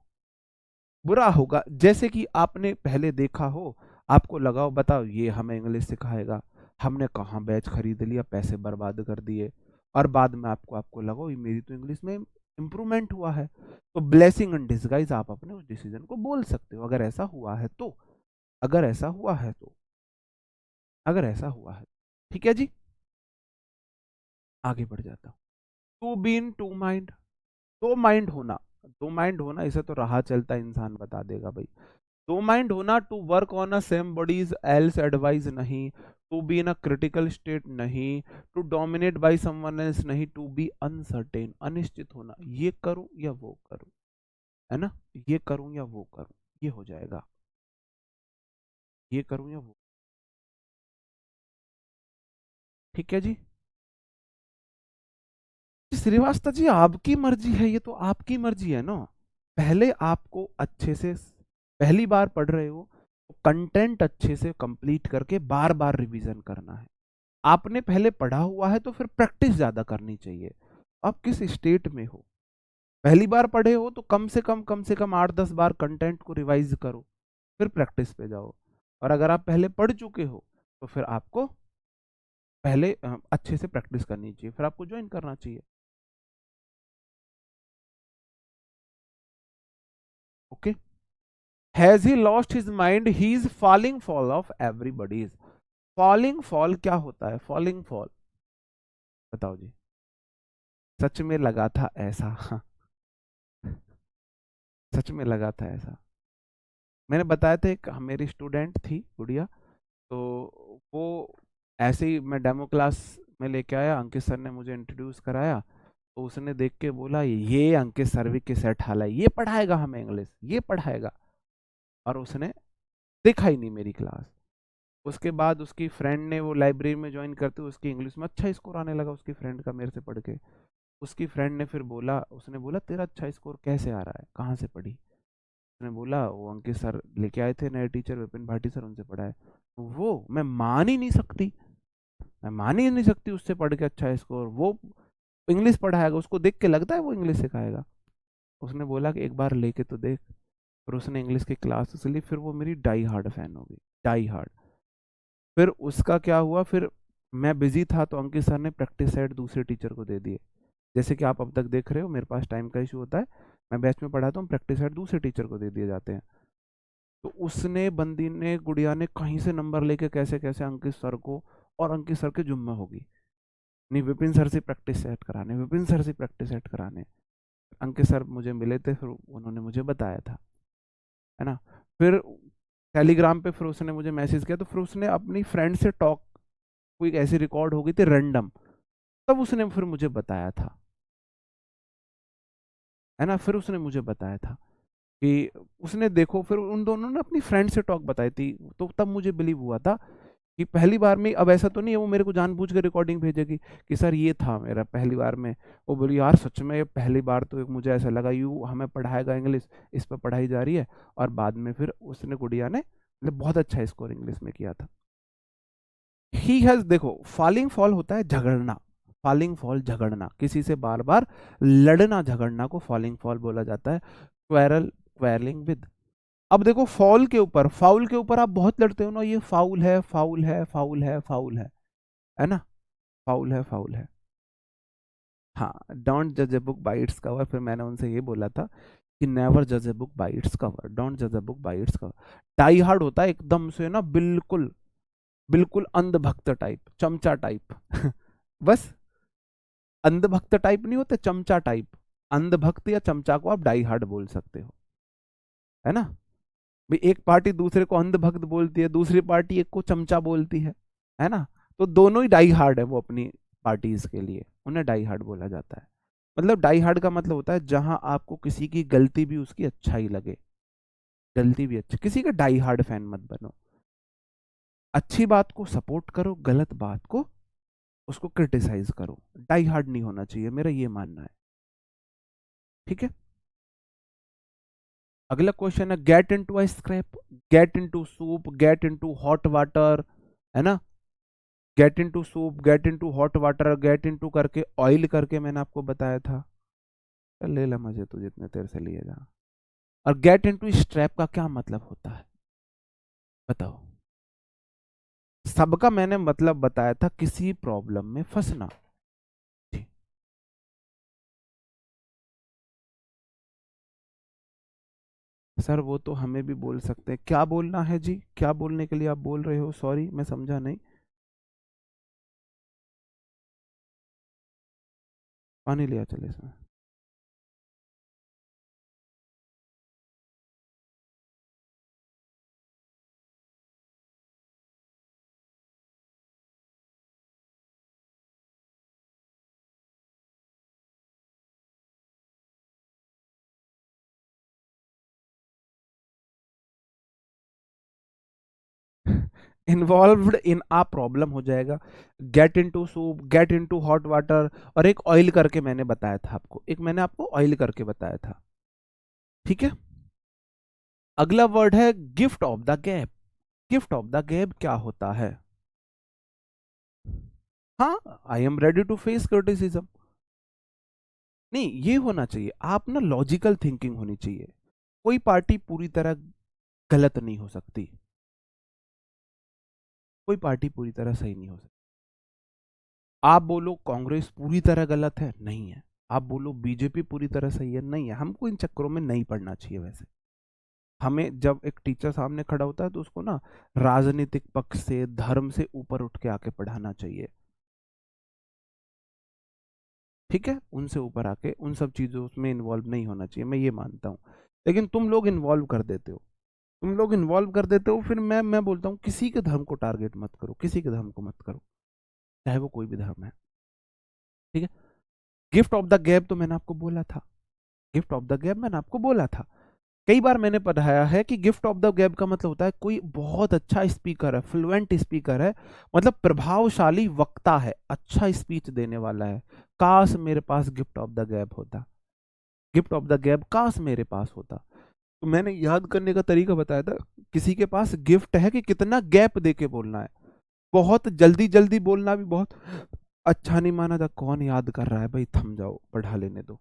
बुरा होगा। जैसे कि आपने पहले देखा हो, आपको लगाओ, बताओ ये हमें इंग्लिश सिखाएगा, हमने कहाँ बैच खरीद लिया, पैसे बर्बाद कर दिए, और बाद में आपको आपको लगाओ ये मेरी तो इंग्लिश में इंप्रूवमेंट हुआ है। तो ब्लेसिंग इन डिसगाइज, आप अपने उस डिसीजन को बोल सकते हो, अगर ऐसा हुआ है तो, अगर ऐसा हुआ है तो, अगर ऐसा हुआ है, ठीक है जी। आगे बढ़ जाता हूँ। To be in two mind, दो माइंड होना, दो माइंड होना, इसे तो राह चलता इंसान बता देगा भाई। दो माइंड होना, to work on a same bodies else advise नहीं, to be in a critical state नहीं, to dominate by someone else नहीं, टू बी अनसर्टेन, अनिश्चित होना, ये करूं या वो करूं, है ना, ये करूं या वो करूं, ये हो जाएगा, ये करूं या वो, ठीक है जी। श्रीवास्तव जी, आपकी मर्जी है, ये तो आपकी मर्जी है ना। पहले आपको अच्छे से, पहली बार पढ़ रहे हो तो कंटेंट अच्छे से कंप्लीट करके बार बार रिवीजन करना है। आपने पहले पढ़ा हुआ है तो फिर प्रैक्टिस ज्यादा करनी चाहिए। आप किस स्टेट में हो, पहली बार पढ़े हो तो कम से कम 8-10 बार कंटेंट को रिवाइज करो, फिर प्रैक्टिस पे जाओ। और अगर आप पहले पढ़ चुके हो तो फिर आपको पहले अच्छे से प्रैक्टिस करनी चाहिए, फिर आपको ज्वाइन करना चाहिए। Has he lost his mind, he is falling fall of everybody. Falling fall क्या होता है? फॉलिंग फॉल बताओ जी। सच में लगा था ऐसा सच में लगा था ऐसा। मैंने बताया था, एक मेरी स्टूडेंट थी गुड़िया, तो वो ऐसे ही मैं डेमो क्लास में लेके आया, अंकित सर ने मुझे इंट्रोड्यूस कराया, तो उसने देख के बोला ये अंकित सर की सेट हाल है, ये पढ़ाएगा हमें इंग्लिश, ये पढ़ाएगा। और उसने देखा ही नहीं मेरी क्लास। उसके बाद उसकी फ्रेंड ने, वो लाइब्रेरी में ज्वाइन करते हुए उसकी इंग्लिश में अच्छा स्कोर आने लगा उसकी फ्रेंड का, मेरे से पढ़ के। उसकी फ्रेंड ने फिर बोला, उसने बोला तेरा अच्छा स्कोर कैसे आ रहा है, कहाँ से पढ़ी? उसने बोला वो अंकित सर लेके आए थे नए टीचर विपिन भाटी सर, उनसे पढ़ा है। वो मैं मान ही नहीं सकती, मैं मान ही नहीं सकती उससे पढ़ के अच्छा स्कोर, वो इंग्लिश पढ़ाएगा, उसको देख के लगता है वो इंग्लिश सिखाएगा। उसने बोला कि एक बार लेके तो देख। फिर उसने इंग्लिश की क्लासेस ली, फिर वो मेरी डाई हार्ड फैन हो गई, डाई हार्ड। फिर उसका क्या हुआ, फिर मैं बिजी था तो अंकित सर ने प्रैक्टिस सेट दूसरे टीचर को दे दिए। जैसे कि आप अब तक देख रहे हो, मेरे पास टाइम का इशू होता है, मैं बैच में पढ़ाता हूँ, प्रैक्टिस सेट दूसरे टीचर को दे दिए जाते हैं। तो उसने, बंदी ने, गुड़िया ने कहीं से नंबर लेके कैसे कैसे अंकित सर को, और अंकित सर के जुम्मे होगी, नहीं विपिन सर से प्रैक्टिस सेट कराने, विपिन सर से प्रैक्टिस सेट कराने। अंकित सर मुझे मिले थे, फिर उन्होंने मुझे बताया था, है ना। फिर टेलीग्राम पे फिर उसने मुझे मैसेज किया, तो फिर उसने अपनी फ्रेंड से टॉक, कोई ऐसी रिकॉर्ड हो गई थी रैंडम, तब उसने फिर मुझे बताया था, है ना। फिर उसने मुझे बताया था कि उसने देखो, फिर उन दोनों ने अपनी फ्रेंड से टॉक बताई थी, तो तब मुझे बिलीव हुआ था कि पहली बार में, अब ऐसा तो नहीं है वो मेरे को जानबूझ के रिकॉर्डिंग भेजेगी कि सर ये था मेरा पहली बार में। वो बोली यार सच में ये पहली बार तो मुझे ऐसा लगा यू हमें पढ़ाएगा इंग्लिश, इस पर पढ़ाई जा रही है। और बाद में फिर उसने, गुड़िया ने, मतलब बहुत अच्छा स्कोर इंग्लिश में किया था। ही हैज, देखो फॉलिंग फॉल होता है झगड़ना, फॉलिंग फॉल झगड़ना, किसी से बार बार लड़ना झगड़ना को फॉलिंग फॉल बोला जाता है। Quarrel, quarrelling with. अब देखो फॉल के ऊपर, फाउल के ऊपर आप बहुत लड़ते हो ना, ये फाउल है, फाउल है, फाउल है, फाउल है ना, फाउल है, फाउल है। हाँ, डोंट जज a book by its cover, फिर मैंने उनसे ये बोला था कि नेवर जज a book by its cover, don't जज a book by its cover. Die hard होता है एकदम से ना, बिल्कुल, बिल्कुल अंधभक्त टाइप, चमचा टाइप बस, अंधभक्त टाइप नहीं होते, चमचा टाइप। अंधभक्त या चमचा को आप डाई हार्ड बोल सकते हो, है ना। भाई एक पार्टी दूसरे को अंधभक्त बोलती है, दूसरी पार्टी एक को चमचा बोलती है ना। तो दोनों ही डाई हार्ड है वो अपनी पार्टीज के लिए, उन्हें डाई हार्ड बोला जाता है। मतलब डाई हार्ड का मतलब होता है जहां आपको किसी की गलती भी उसकी अच्छा ही लगे, गलती भी अच्छी, किसी का डाई हार्ड फैन मत बनो। अच्छी बात को सपोर्ट करो, गलत बात को उसको क्रिटिसाइज करो, डाई हार्ड नहीं होना चाहिए, मेरा ये मानना है। ठीक है। अगला क्वेश्चन है, get into a scrap, get into soup, get into hot water, है ना। Get into soup, get into hot water, get into करके ऑयल करके मैंने आपको बताया था। चल ले ला मजे तू जितने तेरे से लिए जा। और गेट इनटू स्ट्रैप का क्या मतलब होता है बताओ? सबका मैंने मतलब बताया था, किसी प्रॉब्लम में फंसना। ठीक। सर वो तो हमें भी बोल सकते हैं, क्या बोलना है जी, क्या बोलने के लिए आप बोल रहे हो? सॉरी मैं समझा नहीं। पानी लिया चले इसमें। इन्वॉल्व्ड इन आ प्रॉब्लम हो जाएगा। Get into soup, get into hot water, और एक ऑयल करके मैंने बताया था आपको, एक मैंने आपको ऑयल करके बताया था। ठीक है। अगला वर्ड है gift of the gap. Gift of the gap क्या होता है? हाँ, I am ready to face criticism. नहीं, ये होना चाहिए, आप ना लॉजिकल थिंकिंग होनी चाहिए। कोई पार्टी पूरी तरह गलत नहीं हो सकती, कोई पार्टी पूरी तरह सही नहीं हो सकती। आप बोलो कांग्रेस पूरी तरह गलत है, नहीं है। आप बोलो बीजेपी पूरी तरह सही है, नहीं है। हमको इन चक्करों में नहीं पड़ना चाहिए वैसे। हमें जब एक टीचर सामने खड़ा होता है तो उसको ना राजनीतिक पक्ष से, धर्म से ऊपर उठ के आके पढ़ाना चाहिए। ठीक है, उनसे ऊपर आके उन सब चीजों में इन्वॉल्व नहीं होना चाहिए, मैं ये मानता हूँ। लेकिन तुम लोग इन्वॉल्व कर देते हो, तुम लोग इन्वॉल्व कर देते हो। फिर मैं बोलता हूँ किसी के धर्म को टारगेट मत करो, किसी के धर्म को मत करो, चाहे वो कोई भी धर्म है। ठीक है। गिफ्ट ऑफ द गैब तो मैंने आपको बोला था, गिफ्ट ऑफ द गैब मैंने आपको बोला था, कई बार मैंने पढ़ाया है कि गिफ्ट ऑफ द गैब का मतलब होता है कोई बहुत अच्छा स्पीकर है, फ्लुएंट स्पीकर है, मतलब प्रभावशाली वक्ता है, अच्छा स्पीच देने वाला है। काश मेरे पास गिफ्ट ऑफ द गैब होता, गिफ्ट ऑफ द गैब काश मेरे पास होता। तो मैंने याद करने का तरीका बताया था, किसी के पास गिफ्ट है कि कितना गैप देके बोलना है। बहुत जल्दी जल्दी बोलना भी बहुत अच्छा नहीं माना था, कौन याद कर रहा है भाई, थम जाओ पढ़ा लेने दो।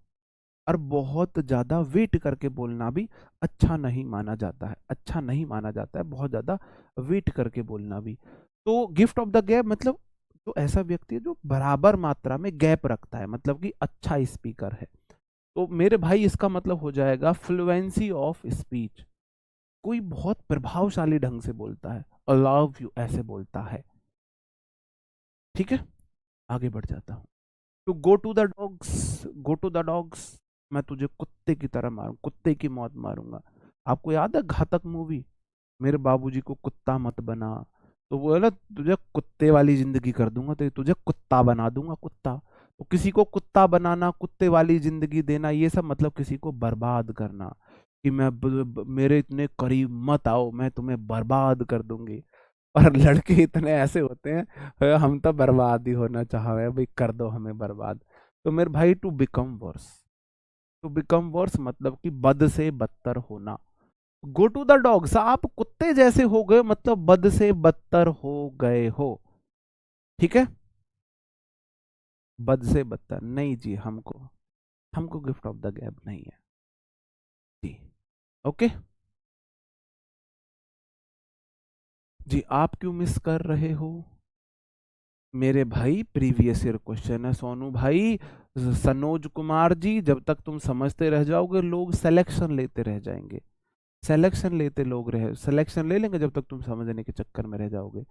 और बहुत ज्यादा वेट करके बोलना भी अच्छा नहीं माना जाता है, अच्छा नहीं माना जाता है बहुत ज्यादा वेट करके बोलना भी। तो गिफ्ट ऑफ द गैप मतलब तो ऐसा व्यक्ति है जो बराबर मात्रा में गैप रखता है, मतलब कि अच्छा स्पीकर है। तो मेरे भाई इसका मतलब हो जाएगा फ्लुएंसी ऑफ स्पीच, कोई बहुत प्रभावशाली ढंग से बोलता है, आई लव यू ऐसे बोलता है। ठीक है, आगे बढ़ जाता हूँ। To go to the dogs, go to the dogs, मैं तुझे कुत्ते की तरह मारूं, कुत्ते की मौत मारूंगा। आपको याद है घातक मूवी, मेरे बाबूजी को कुत्ता मत बना, तो वो है ना, तुझे कुत्ते वाली जिंदगी कर दूंगा, तो तुझे कुत्ता बना दूंगा, कुत्ता। तो किसी को कुत्ता बनाना, कुत्ते वाली जिंदगी देना, ये सब मतलब किसी को बर्बाद करना, कि मेरे इतने करीब मत आओ, मैं तुम्हें बर्बाद कर दूंगी। और लड़के इतने ऐसे होते हैं, हम तो बर्बाद ही होना चाह रहे हैं भाई, कर दो हमें बर्बाद। तो मेरे भाई to become worse, to become worse मतलब कि बद से बदतर होना। गो टू द डॉग्स, आप कुत्ते जैसे हो गए मतलब बद से बदतर हो गए हो। ठीक है, बद से बदतर नहीं जी, हमको हमको गिफ्ट ऑफ द गैब नहीं है जी। ओके जी, आप क्यों मिस कर रहे हो मेरे भाई? प्रीवियस ईयर क्वेश्चन है सोनू भाई। सनोज कुमार जी, जब तक तुम समझते रह जाओगे लोग सिलेक्शन लेते रह जाएंगे, सिलेक्शन लेते लोग रहे, सिलेक्शन ले लेंगे जब तक तुम समझने के चक्कर में रह जाओगे।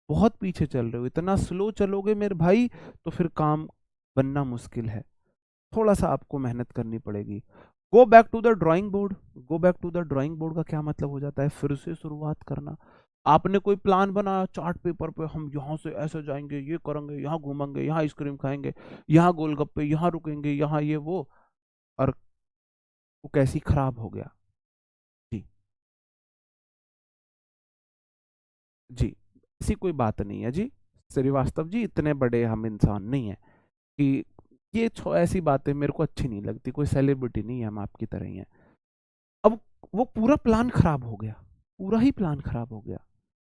बहुत पीछे चल रहे हो, इतना स्लो चलोगे मेरे भाई तो फिर काम बनना मुश्किल है, थोड़ा सा आपको मेहनत करनी पड़ेगी। Go back to the drawing board, go back to the drawing board का क्या मतलब हो जाता है? फिर से शुरुआत करना। आपने कोई प्लान बनाया चार्ट पेपर पे, हम यहाँ से ऐसे जाएंगे, ये करेंगे, यहाँ घूमेंगे, यहाँ आइसक्रीम खाएंगे, यहाँ गोलगप्पे, यहाँ रुकेंगे, यहाँ ये वो, और वो कैसी खराब हो गया जी। जी, ऐसी कोई बात नहीं है जी, श्रीवास्तव जी इतने बड़े हम इंसान नहीं है कि ये ऐसी बातें मेरे को अच्छी नहीं लगती, कोई सेलिब्रिटी नहीं है, हम आपकी तरह ही हैं। अब वो पूरा प्लान खराब हो गया, पूरा ही प्लान खराब हो गया,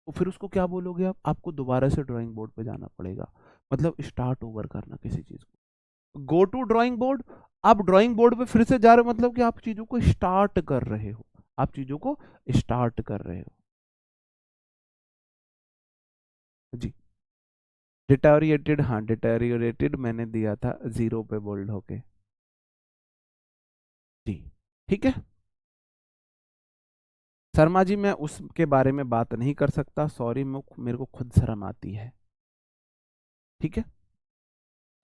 तो फिर उसको क्या बोलोगे आप? आपको दोबारा से ड्राइंग बोर्ड पे जाना पड़ेगा, मतलब स्टार्ट ओवर करना किसी चीज को। गो टू ड्राइंग बोर्ड, आप ड्राइंग बोर्ड पे फिर से जा रहे हो, मतलब कि आप चीजों को स्टार्ट कर रहे हो, आप चीजों को स्टार्ट कर रहे हो जी। डिटेरियोरेटेड, हाँ डिटेरियोरेटेड मैंने दिया था जीरो पे बोल्ड होके जी। ठीक है शर्मा जी, मैं उसके बारे में बात नहीं कर सकता, सॉरी, मेरे को खुद शर्म आती है। ठीक है,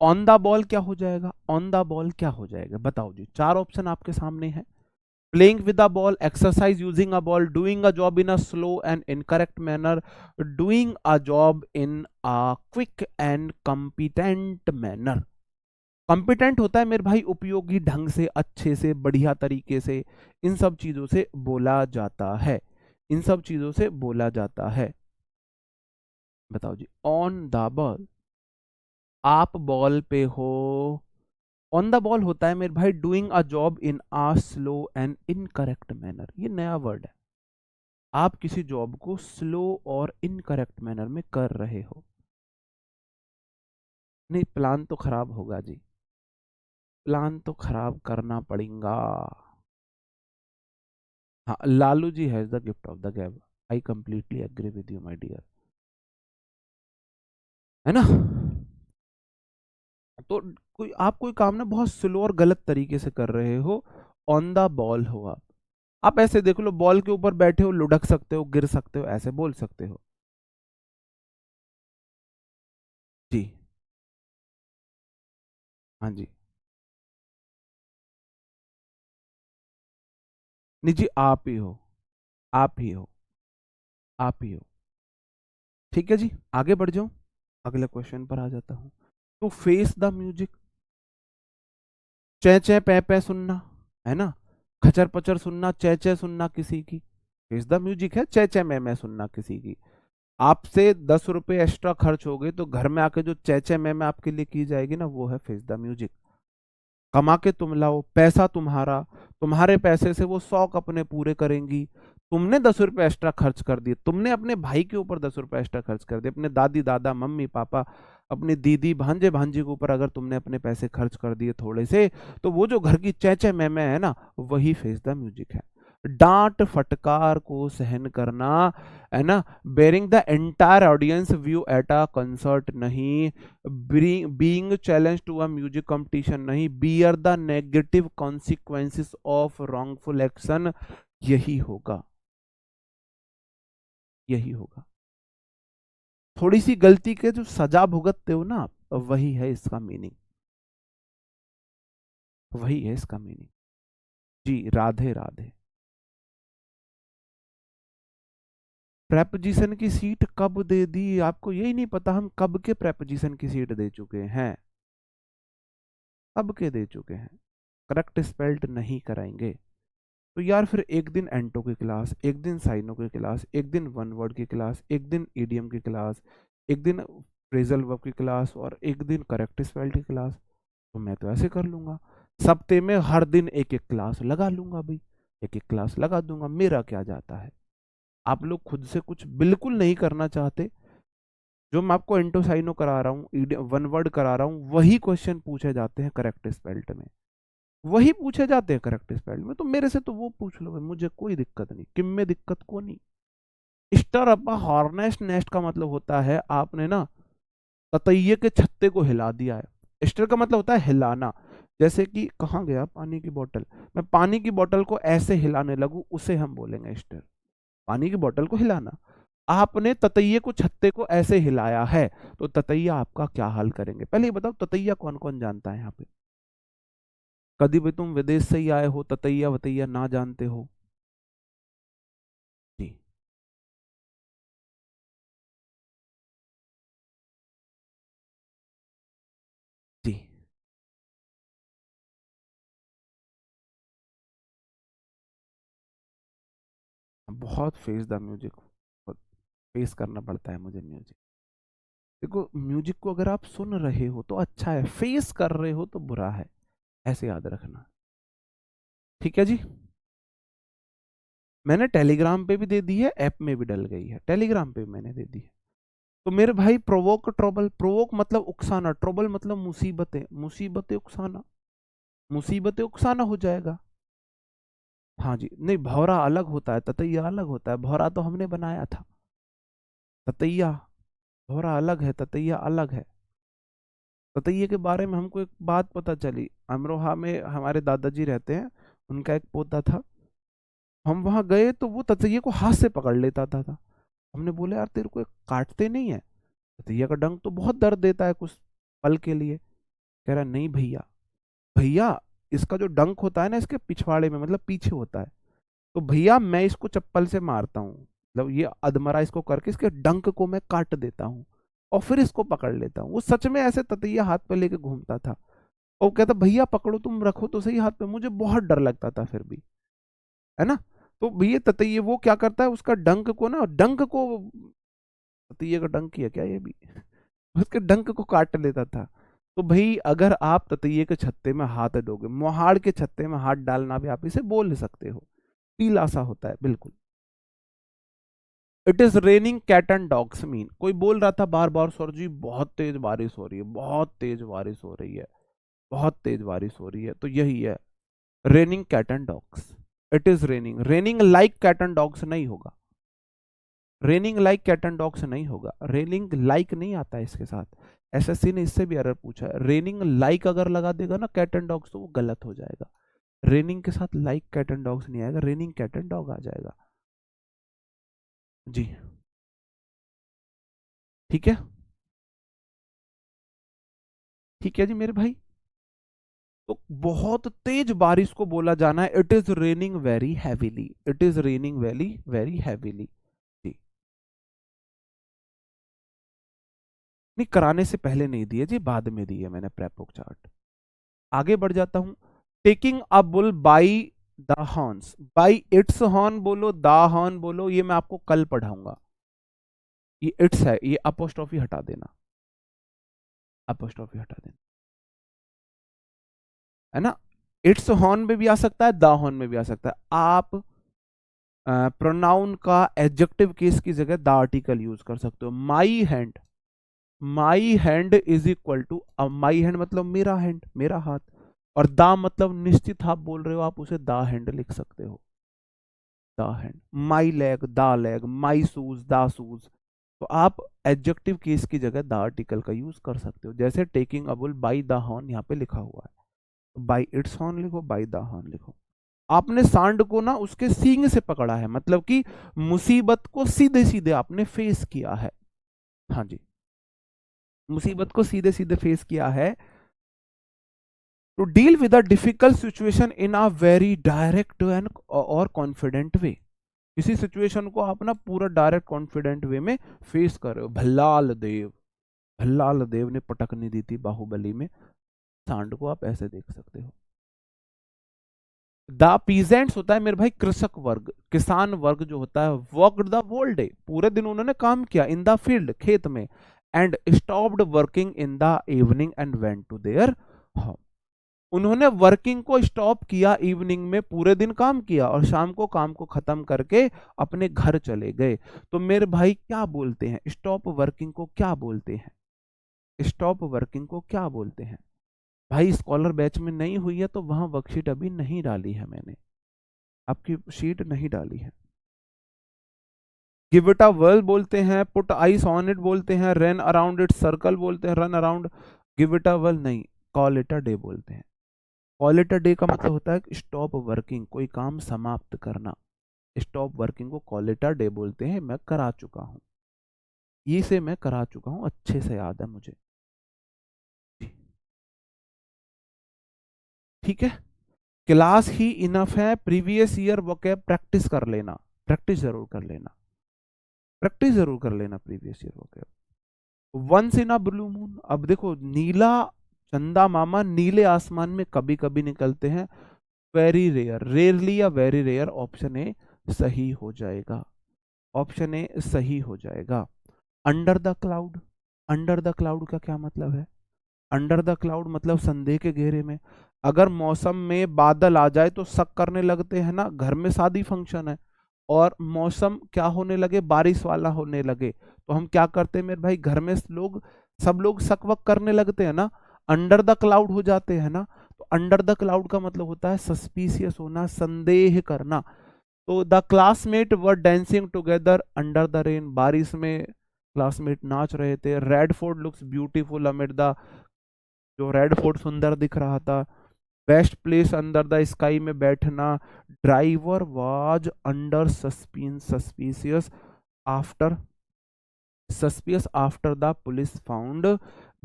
ऑन द बॉल क्या हो जाएगा? ऑन द बॉल क्या हो जाएगा बताओ जी, चार ऑप्शन आपके सामने है। Playing with a ball, exercise using a ball, doing a job in a slow and incorrect manner, doing a job in a quick and competent manner. Competent होता है मेरे भाई उपयोगी ढंग से, अच्छे से, बढ़िया तरीके से, इन सब चीजों से बोला जाता है, इन सब चीजों से बोला जाता है। बताओ जी, ऑन द बॉल, आप बॉल पे हो। ऑन द बॉल होता है मेरे भाई doing a job in a slow and incorrect manner, ये नया वर्ड है। आप किसी जॉब को स्लो और इनकरेक्ट मैनर में कर रहे हो। नहीं, प्लान तो खराब होगा जी, प्लान तो खराब करना पड़ेगा। हाँ, Lalu ji has the gift of the gab, I completely agree with you my dear, है ना? तो कोई काम ना बहुत स्लो और गलत तरीके से कर रहे हो, ऑन द बॉल हो आप, आप ऐसे देख लो, बॉल के ऊपर बैठे हो, लुढ़क सकते हो, गिर सकते हो, ऐसे बोल सकते हो। जी। हाँ जी। नहीं जी, आप ही हो, आप ही हो, आप ही हो। ठीक है जी, आगे बढ़ जाऊं, अगले क्वेश्चन पर आ जाता हूं। तो फेस द म्यूजिक, चै चै पै पै सुनना, है ना, खचर पचर सुनना, चै चै सुनना किसी की, फेस द म्यूजिक है, चै चै मैं सुनना किसी की। आपसे 10 रुपए एक्स्ट्रा खर्च हो गए तो घर में आके जो चै चै मैं आपके लिए की जाएगी ना, वो है फेस द म्यूजिक। कमा के तुम लाओ, पैसा तुम्हारा, तुम्हारे पैसे से वो शौक अपने पूरे करेंगी। तुमने 10 रुपए एक्स्ट्रा खर्च कर दिए, तुमने अपने भाई के ऊपर 10 रुपए एक्स्ट्रा खर्च कर दिए, अपने दादी दादा मम्मी पापा, अपनी दीदी भांजे भांजी के ऊपर अगर तुमने अपने पैसे खर्च कर दिए थोड़े से, तो वो जो घर की चैचे मैं है ना, वही फेस द म्यूजिक है। डांट फटकार को सहन करना, है ना, bearing the entire audience view at a concert नहीं, being challenge to a music competition नहीं, bear the negative consequences of wrongful action, यही होगा, यही होगा। थोड़ी सी गलती के जो सजा भुगतते हो ना आप, वही है इसका मीनिंग, वही है इसका मीनिंग। जी, राधे राधे। प्रेपोजिशन की सीट कब दे दी, आपको यही नहीं पता हम कब के प्रेपोजिशन की सीट दे चुके हैं, कब के दे चुके हैं, करेक्ट स्पेल्ड नहीं कराएंगे। तो यार फिर एक दिन एंटो की क्लास, एक दिन साइनो की क्लास, एक दिन वन वर्ड की क्लास, एक दिन ईडीएम की क्लास, एक दिन फ्रेजल वर्ब की क्लास, और एक दिन करेक्ट स्पेल्ड की क्लास। तो मैं तो ऐसे कर लूंगा, सप्ते में हर दिन एक एक क्लास लगा लूंगा भाई, एक एक क्लास लगा दूंगा, मेरा क्या जाता है। आप लोग खुद से कुछ बिल्कुल नहीं करना चाहते। जो मैं आपको इंटो साइनो करा रहा हूँ, वन वर्ड करा रहा हूँ, वही क्वेश्चन पूछे जाते हैं करेक्ट स्पेल्ड में, वही पूछे जाते हैं करेक्ट स्पेल्ड में। तो मेरे से तो वो पूछ लो भाई, मुझे कोई दिक्कत नहीं, किम में दिक्कत को नहीं। स्टर अप हॉर्नेस्ट नेस्ट का मतलब होता है आपने ना ततैये के छत्ते को हिला दिया है। स्टर का मतलब होता है हिलाना। जैसे कि कहाँ गया पानी की बोतल, मैं पानी की बोतल को ऐसे हिलाने लगूं, उसे हम बोलेंगे स्टर, पानी की बोतल को हिलाना। आपने ततैये को छत्ते को ऐसे हिलाया है, तो ततैया आपका क्या हाल करेंगे, पहले ये बताओ, ततैया कौन कौन जानता है यहाँ पे? कभी भी तुम विदेश से ही आए हो, ततैया वतैया ना जानते हो? जी। जी। बहुत फेस द म्यूजिक, फेस करना पड़ता है मुझे म्यूजिक। देखो, म्यूजिक को अगर आप सुन रहे हो तो अच्छा है, फेस कर रहे हो तो बुरा है, ऐसे याद रखना। ठीक है जी। मैंने टेलीग्राम पे भी दे दी है, ऐप में भी डल गई है, टेलीग्राम पे भी मैंने दे दी है। तो मेरे भाई, प्रोवोक ट्रबल, प्रोवोक मतलब उकसाना, ट्रबल मतलब मुसीबतें, मुसीबतें उकसाना, मुसीबतें उकसाना हो जाएगा। हाँ जी, नहीं भौरा अलग होता है, ततैया अलग होता है, भौरा तो हमने बनाया था, ततैया, भौरा अलग है, ततैया अलग है। ततैये के बारे में हमको एक बात पता चली, अमरोहा में हमारे दादाजी रहते हैं, उनका एक पोता था। हम वहां गए तो वो ततैये को हाथ से पकड़ लेता था। हमने बोले यार तेरे को ये काटते नहीं है? ततैया का डंक तो बहुत दर्द देता है कुछ पल के लिए। कह रहा नहीं भैया, भैया इसका जो डंक होता है ना, इसके पिछवाड़े में मतलब पीछे होता है, तो भैया मैं इसको चप्पल से मारता हूँ, मतलब ये अधमरा इसको करके इसके डंक को मैं काट देता हूँ, और फिर इसको पकड़ लेता हूँ। वो सच में ऐसे ततैया हाथ पे लेके घूमता था, और कहता भैया पकड़ो, तुम रखो तो सही हाथ पे, मुझे बहुत डर लगता था फिर भी, है ना। तो भैया ततैया वो क्या करता है, उसका डंक को ना, डंक को, ततैया का डंक ही है क्या ये भी, उसके डंक को काट लेता था। तो भाई अगर आप ततैये के छत्ते में हाथ दोगे, मोहाड़ के छत्ते में हाथ डालना भी आप इसे बोल सकते हो, पीला सा होता है बिल्कुल। It is raining cat and dogs mean, कोई बोल रहा था बार बार सर जी बहुत तेज बारिश हो रही है, बहुत तेज बारिश हो रही है, बहुत तेज बारिश हो रही है, तो यही है raining cat and dogs. It is raining, raining like cat and dogs नहीं होगा, raining like cat and dogs नहीं होगा, रेनिंग लाइक नहीं आता है इसके साथ। एसएससी ने इससे भी एरर पूछा है, रेनिंग लाइक अगर लगा देगा ना कैट एंड डॉग्स, तो वो गलत हो जाएगा। रेनिंग के साथ लाइक कैट एंड डॉग्स नहीं आएगा, रेनिंग कैट एंड डॉग आ जाएगा। जी ठीक है, ठीक है जी मेरे भाई। तो बहुत तेज बारिश को बोला जाना है it is raining very heavily, it is raining very very heavily. जी नहीं, कराने से पहले नहीं दिए जी, बाद में दिए मैंने प्रेपोक चार्ट। आगे बढ़ जाता हूं। Taking a bull by the horns, by its horn बोलो, द हॉर्न बोलो, ये मैं आपको कल पढ़ाऊंगा। ये इट्स है, ये अपोस्ट्रोफी हटा देना, अपोस्ट्रोफी हटा देना, है ना। इट्स हॉर्न में भी आ सकता है, द हॉर्न में भी आ सकता है। आप प्रोनाउन का एडजेक्टिव केस की जगह द आर्टिकल यूज कर सकते हो। My hand, my hand is equal to, my hand मतलब मेरा हैंड, मेरा हाथ, और दा मतलब निश्चित आप बोल रहे हो, आप उसे दा हैंड लिख सकते हो, दा हैंड। माई लेग, दा लेग, माई शूज, दा शूज। तो आप एडजेक्टिव केस की जगह द आर्टिकल का यूज कर सकते हो, जैसे taking a bull by the horn यहाँ पे लिखा हुआ है, बाई इट्स हॉर्न लिखो, बाई द हॉर्न लिखो। आपने सांड को ना उसके सींग से पकड़ा है, मतलब कि मुसीबत को सीधे सीधे आपने फेस किया है। हाँ जी, मुसीबत को सीधे सीधे फेस किया है। To deal with a difficult situation in a very direct and और कॉन्फिडेंट वे, किसी सिचुएशन को आप ना पूरा डायरेक्ट कॉन्फिडेंट वे में फेस कर रहे हो। भल्लाल देव, भल्लाल देव ने पटकनी दी थी बाहुबली में, सांड को आप ऐसे देख सकते हो। द पीजेंट्स होता है मेरे भाई कृषक वर्ग, किसान वर्ग जो होता है, वर्कड द होल डे, पूरे दिन उन्होंने काम किया, इन द फील्ड, खेत में, and stopped working in the evening and went to their home. उन्होंने वर्किंग को स्टॉप किया, इवनिंग में पूरे दिन काम किया और शाम को काम को खत्म करके अपने घर चले गए। तो मेरे भाई क्या बोलते हैं, स्टॉप वर्किंग को क्या बोलते हैं, स्टॉप वर्किंग को क्या बोलते हैं? भाई स्कॉलर बैच में नहीं हुई है तो वहां वर्कशीट अभी नहीं डाली है मैंने, आपकी शीट नहीं डाली है। गिव इट अ वर्ल बोलते हैं, पुट आइस ऑन इट बोलते हैं, रन अराउंड इट सर्कल बोलते हैं, run around, give it a whirl नहीं, कॉल इट अ डे बोलते हैं। कॉल इट अ डे का मतलब होता है स्टॉप वर्किंग, कोई काम समाप्त करना। स्टॉप वर्किंग को कॉल इट अ डे बोलते हैं, मैं करा चुका हूं, ये से मैं करा चुका हूं, अच्छे से याद है मुझे। ठीक है, क्लास ही इनफ है, प्रीवियस ईयर वोकैब प्रैक्टिस कर लेना, प्रैक्टिस जरूर कर लेना, प्रैक्टिस जरूर कर लेना previous year vocab. Once in a blue moon, अब देखो नीला चंदा मामा नीले आसमान में कभी कभी निकलते हैं, वेरी रेयर, रेयरली या वेरी रेयर, ऑप्शन ए सही हो जाएगा, ऑप्शन ए सही हो जाएगा। Under the cloud, under the cloud का क्या मतलब है? अंडर द क्लाउड मतलब संदेह के घेरे में। अगर मौसम में बादल आ जाए तो शक करने लगते हैं ना, घर में शादी फंक्शन है और मौसम क्या होने लगे, बारिश वाला होने लगे, तो हम क्या करते हैं मेरे भाई, घर में लोग, सब लोग शक वक करने लगते हैं ना, अंडर द क्लाउड हो जाते हैं ना। तो अंडर द क्लाउड का मतलब होता है सस्पिशियस होना, संदेह करना। तो the classmate were dancing together under the rain, बारिश में क्लासमेट नाच रहे थे। Red Fort looks beautiful amid the, जो रेड फोर्ट सुंदर दिख रहा था। Best place under the sky में बैठना। Driver was under suspicious after, suspicious after the police found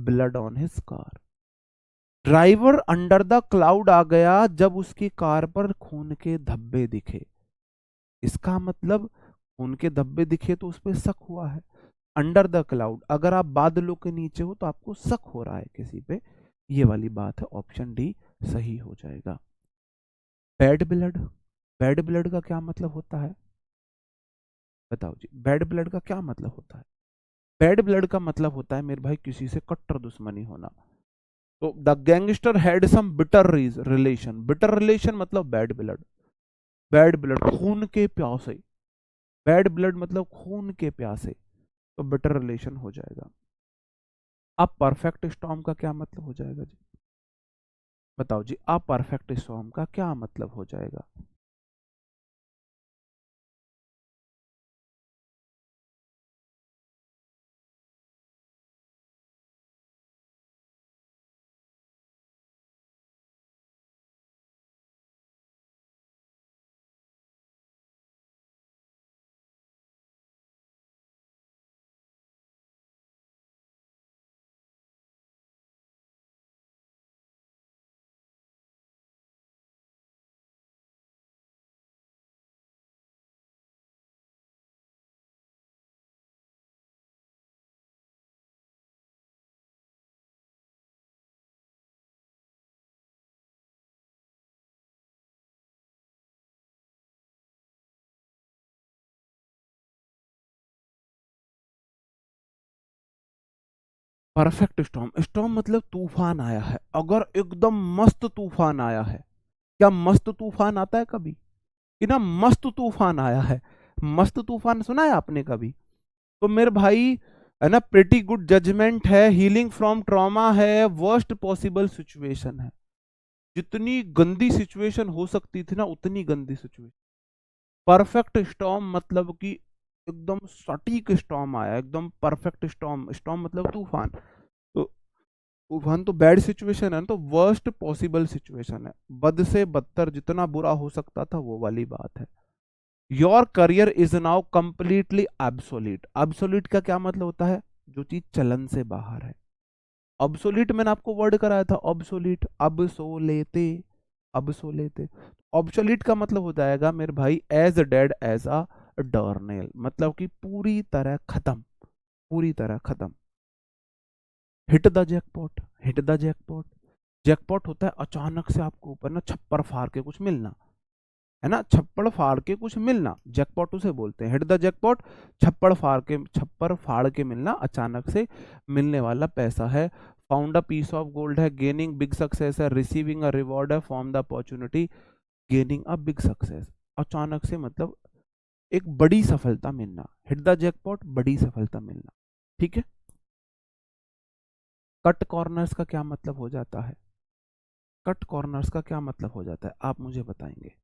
blood on his car. Driver under the cloud आ गया जब उसकी कार पर खून के धब्बे दिखे, इसका मतलब खून के धब्बे दिखे तो उस पर शक हुआ है। अंडर द क्लाउड, अगर आप बादलों के नीचे हो तो आपको शक हो रहा है किसी पे, ये वाली बात है, ऑप्शन डी सही हो जाएगा। बैड ब्लड, बैड ब्लड का क्या मतलब होता है, बताओ जी, बैड ब्लड का क्या मतलब होता है? बैड ब्लड का मतलब होता है मेरे भाई किसी से कट्टर दुश्मनी होना। तो the gangster had some bitter relation, bitter relation मतलब बैड ब्लड, बैड ब्लड खून के प्यासे, बैड ब्लड मतलब खून के प्यासे, तो बिटर रिलेशन हो जाएगा। अब परफेक्ट स्टॉर्म का क्या मतलब हो जाएगा जी, बताओ जी, अब परफेक्ट स्टॉर्म का क्या मतलब हो जाएगा? परफेक्ट स्टॉर्म, स्टॉर्म मतलब तूफान आया है, अगर एकदम मस्त तूफान आया है। क्या मस्त तूफान आता है कभी? कि ना मस्त तूफान आया है, मस्त तूफान सुना है आपने कभी? तो मेरे भाई है ना, प्रेटी गुड जजमेंट है, हीलिंग फ्रॉम ट्रॉमा है, वर्स्ट पॉसिबल सिचुएशन है। जितनी गंदी सिचुएशन हो सकती थी ना, उतनी गंदी सिचुएशन। परफेक्ट स्टॉर्म मतलब कि एकदम सटीक स्टॉर्म आया, एकदम परफेक्ट स्टॉर्म। स्टॉर्म मतलब तूफान। तो तूफान तो बैड सिचुएशन है ना, तो वर्स्ट पॉसिबल सिचुएशन है, बद से बदतर जितना बुरा हो सकता था वो वाली बात है। Your career is now completely absolute. Absolute का क्या मतलब होता है? जो चीज चलन से बाहर है। ऑब्सोलीट मैंने आपको वर्ड कराया था, ऑब्सोलीट, अब सो लेते, अब सो लेते। ऑब्सोलीट का मतलब हो जाएगा मेरे भाई एज डेड एज अ डॉर्नेल, मतलब कि पूरी तरह खत्म, पूरी तरह खत्म। Hit the jackpot, hit the jackpot. Jackpot होता है अचानक से आपको ऊपर ना छप्पर फाड़ के कुछ मिलना, है ना, छप्पड़ फाड़ के कुछ मिलना, जैकपॉट उसे बोलते हैं। हिट द जैकपॉट, छप्पर फाड़ के मिलना, अचानक से मिलने वाला पैसा है। Found a piece of gold है, गेनिंग बिग सक्सेस है, रिसीविंग अ रिवॉर्ड है, form the opportunity, gaining a big success. अचानक से मतलब एक बड़ी सफलता मिलना, हिट द जैकपॉट, बड़ी सफलता मिलना। ठीक है। कट कॉर्नर्स का क्या मतलब हो जाता है? कट कॉर्नर्स का क्या मतलब हो जाता है, आप मुझे बताएंगे?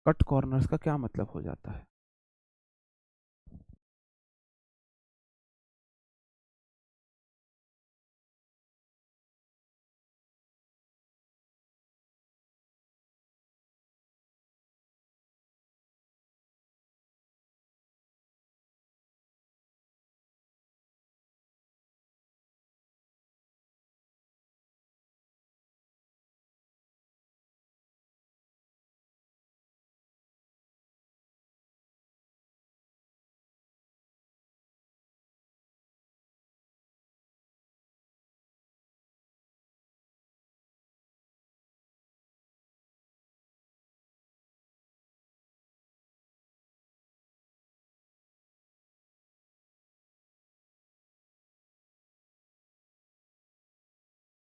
कट कॉर्नर्स का क्या मतलब हो जाता है?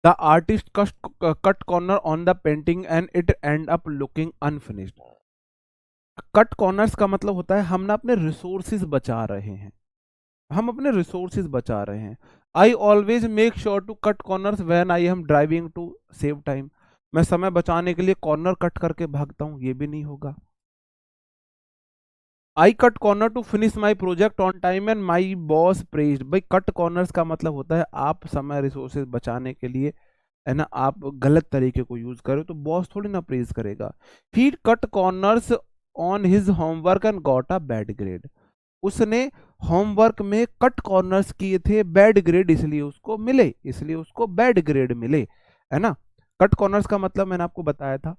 The artist cut corner on the painting and it end up looking unfinished. Cut corners का मतलब होता है हम ना अपने रिसोर्सेज बचा रहे हैं, हम अपने रिसोर्सेज बचा रहे हैं। I always make sure to cut corners when I am driving to save time. मैं समय बचाने के लिए कॉर्नर कट करके भागता हूं, ये भी नहीं होगा। I cut corner to finish my project on time and my boss praised. भाई कट कॉर्नर्स का मतलब होता है आप समय रिसोर्सेज बचाने के लिए, है ना, आप गलत तरीके को यूज करो तो बॉस थोड़ी ना प्रेज करेगा। He cut corners on his homework and got a bad grade. उसने होमवर्क में कट कॉर्नर्स किए थे, बैड ग्रेड इसलिए उसको मिले, इसलिए उसको बैड ग्रेड मिले, है ना। कट कॉर्नर्स का मतलब मैंने आपको बताया था,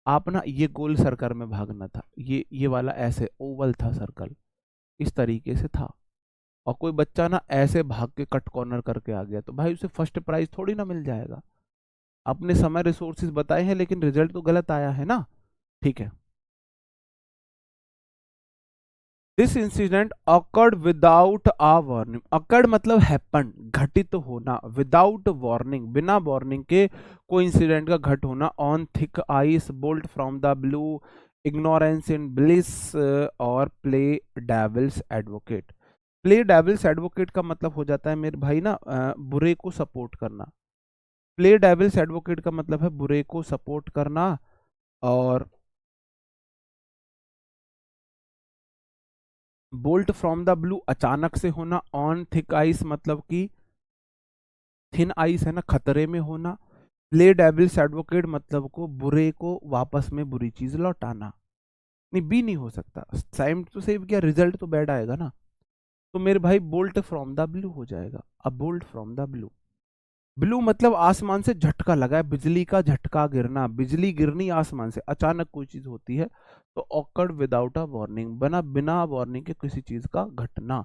आप ना ये गोल सर्कल में भागना था, ये वाला ऐसे ओवल था सर्कल, इस तरीके से था, और कोई बच्चा ना ऐसे भाग के कट कॉर्नर करके आ गया तो भाई उसे फर्स्ट प्राइज थोड़ी ना मिल जाएगा। आपने समय रिसोर्सेज बताए हैं लेकिन रिजल्ट तो गलत आया है ना। ठीक है। This incident occurred without a warning. Occurred मतलब हैपन, घटित होना, विदाउट वार्निंग, बिना वार्निंग के कोई इंसिडेंट का घट होना। On thick ice, bolt from the blue, ignorance in bliss, और play devil's advocate. Play devil's advocate का मतलब हो जाता है मेरे भाई ना बुरे को सपोर्ट करना। प्ले डेविल्स एडवोकेट का मतलब है बुरे को सपोर्ट करना। और बोल्ट फ्रॉम द ब्लू अचानक से होना। ऑन थिक आइस मतलब कि थिन आइस है ना, खतरे में होना। प्ले डेविल्स एडवोकेट मतलब को बुरे को वापस में बुरी चीज लौटाना। नहीं, बी नहीं हो सकता, टाइम तो सेव किया, रिजल्ट तो बैड आएगा ना। तो मेरे भाई बोल्ट फ्रॉम द ब्लू हो जाएगा। अब bolt from the blue, blue मतलब आसमान से झटका लगा है, बिजली का झटका गिरना, बिजली गिरनी आसमान से, अचानक कोई चीज होती है तो ऑकर्ड विदाउट अ वार्निंग, बना बिना वार्निंग के किसी चीज का घटना।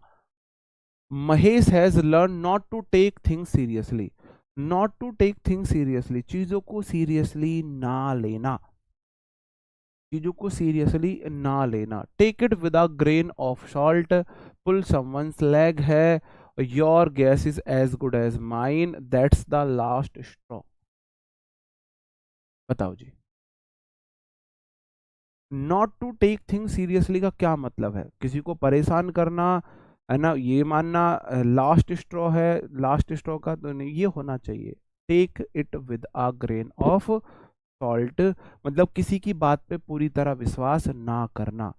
Mahesh has learn not to take things seriously. Not to take things seriously, चीजों को सीरियसली ना लेना, चीजों को सीरियसली ना लेना। Take it with a grain of salt, pull someone's leg है, your guess is as good as mine, that's the last straw. बताओ जी। Not to take things seriously का क्या मतलब है? किसी को परेशान करना है ना, ये मानना लास्ट स्ट्रॉ है, लास्ट स्ट्रॉ का तो नहीं, ये होना चाहिए take it with a grain of salt, मतलब किसी की बात पे पूरी तरह विश्वास ना करना,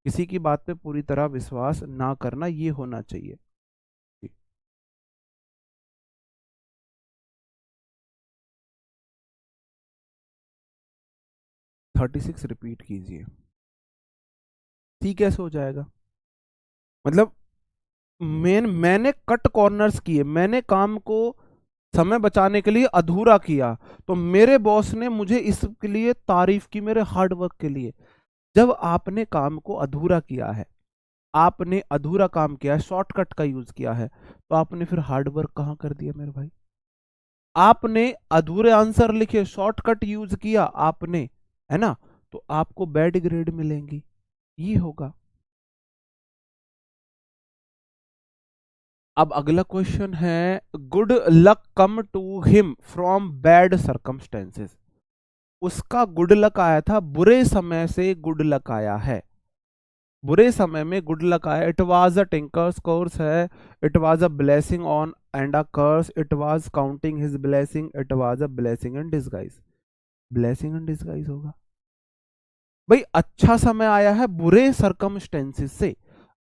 किसी की बात पे पूरी तरह विश्वास ना करना, ये होना चाहिए। 36 रिपीट कीजिए। ठीक, कैसे हो जाएगा? मतलब मैंने कट कॉर्नर्स किए, मैंने काम को समय बचाने के लिए अधूरा किया, तो मेरे बॉस ने मुझे इसके लिए तारीफ की, मेरे हार्ड वर्क के लिए। जब आपने काम को अधूरा किया है, आपने अधूरा काम किया है, शॉर्टकट का यूज किया है, तो आपने फिर हार्ड वर्क कहाँ कर दिया मेरे भाई? आपने अधूरे आंसर लिखे, शॉर्टकट यूज किया आपने, है ना, तो आपको बैड ग्रेड मिलेंगी, ये होगा। अब अगला क्वेश्चन है, good luck come to him from bad circumstances. उसका गुड लक आया था, बुरे समय से गुड लक आया है, बुरे समय में गुड लक आया। It was a tinker's curse है, it was a blessing on and a curse, it was counting his blessing, it was a blessing in disguise. Blessing in disguise होगा भाई। अच्छा समय आया है बुरे सरकमस्टेंसेस से,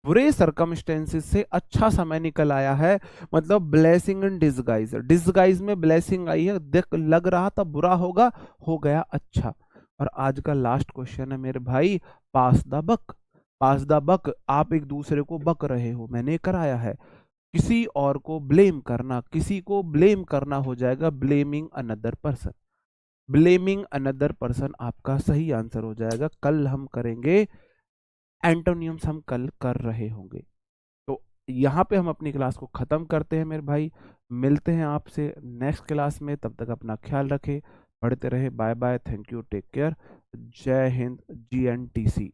बुरे सरकमस्टेंसेस से अच्छा समय निकल आया है, मतलब ब्लेसिंग इन डिसगाइज, डिसगाइज में ब्लेसिंग आई है, देख लग रहा था बुरा होगा, हो गया अच्छा। और आज का लास्ट क्वेश्चन है मेरे भाई, पास the buck, pass the buck. आप एक दूसरे को बक रहे हो, मैंने कराया है, किसी और को ब्लेम करना, किसी को ब्लेम करना हो जाएगा blaming another person, blaming another person आपका सही आंसर हो जाएगा। कल हम करेंगे एंटोनियम्स, हम कल कर रहे होंगे। तो यहाँ पे हम अपनी क्लास को ख़त्म करते हैं मेरे भाई, मिलते हैं आपसे नेक्स्ट क्लास में, तब तक अपना ख्याल रखें, पढ़ते रहे, bye bye, thank you, take care, जय हिंद, GNTC।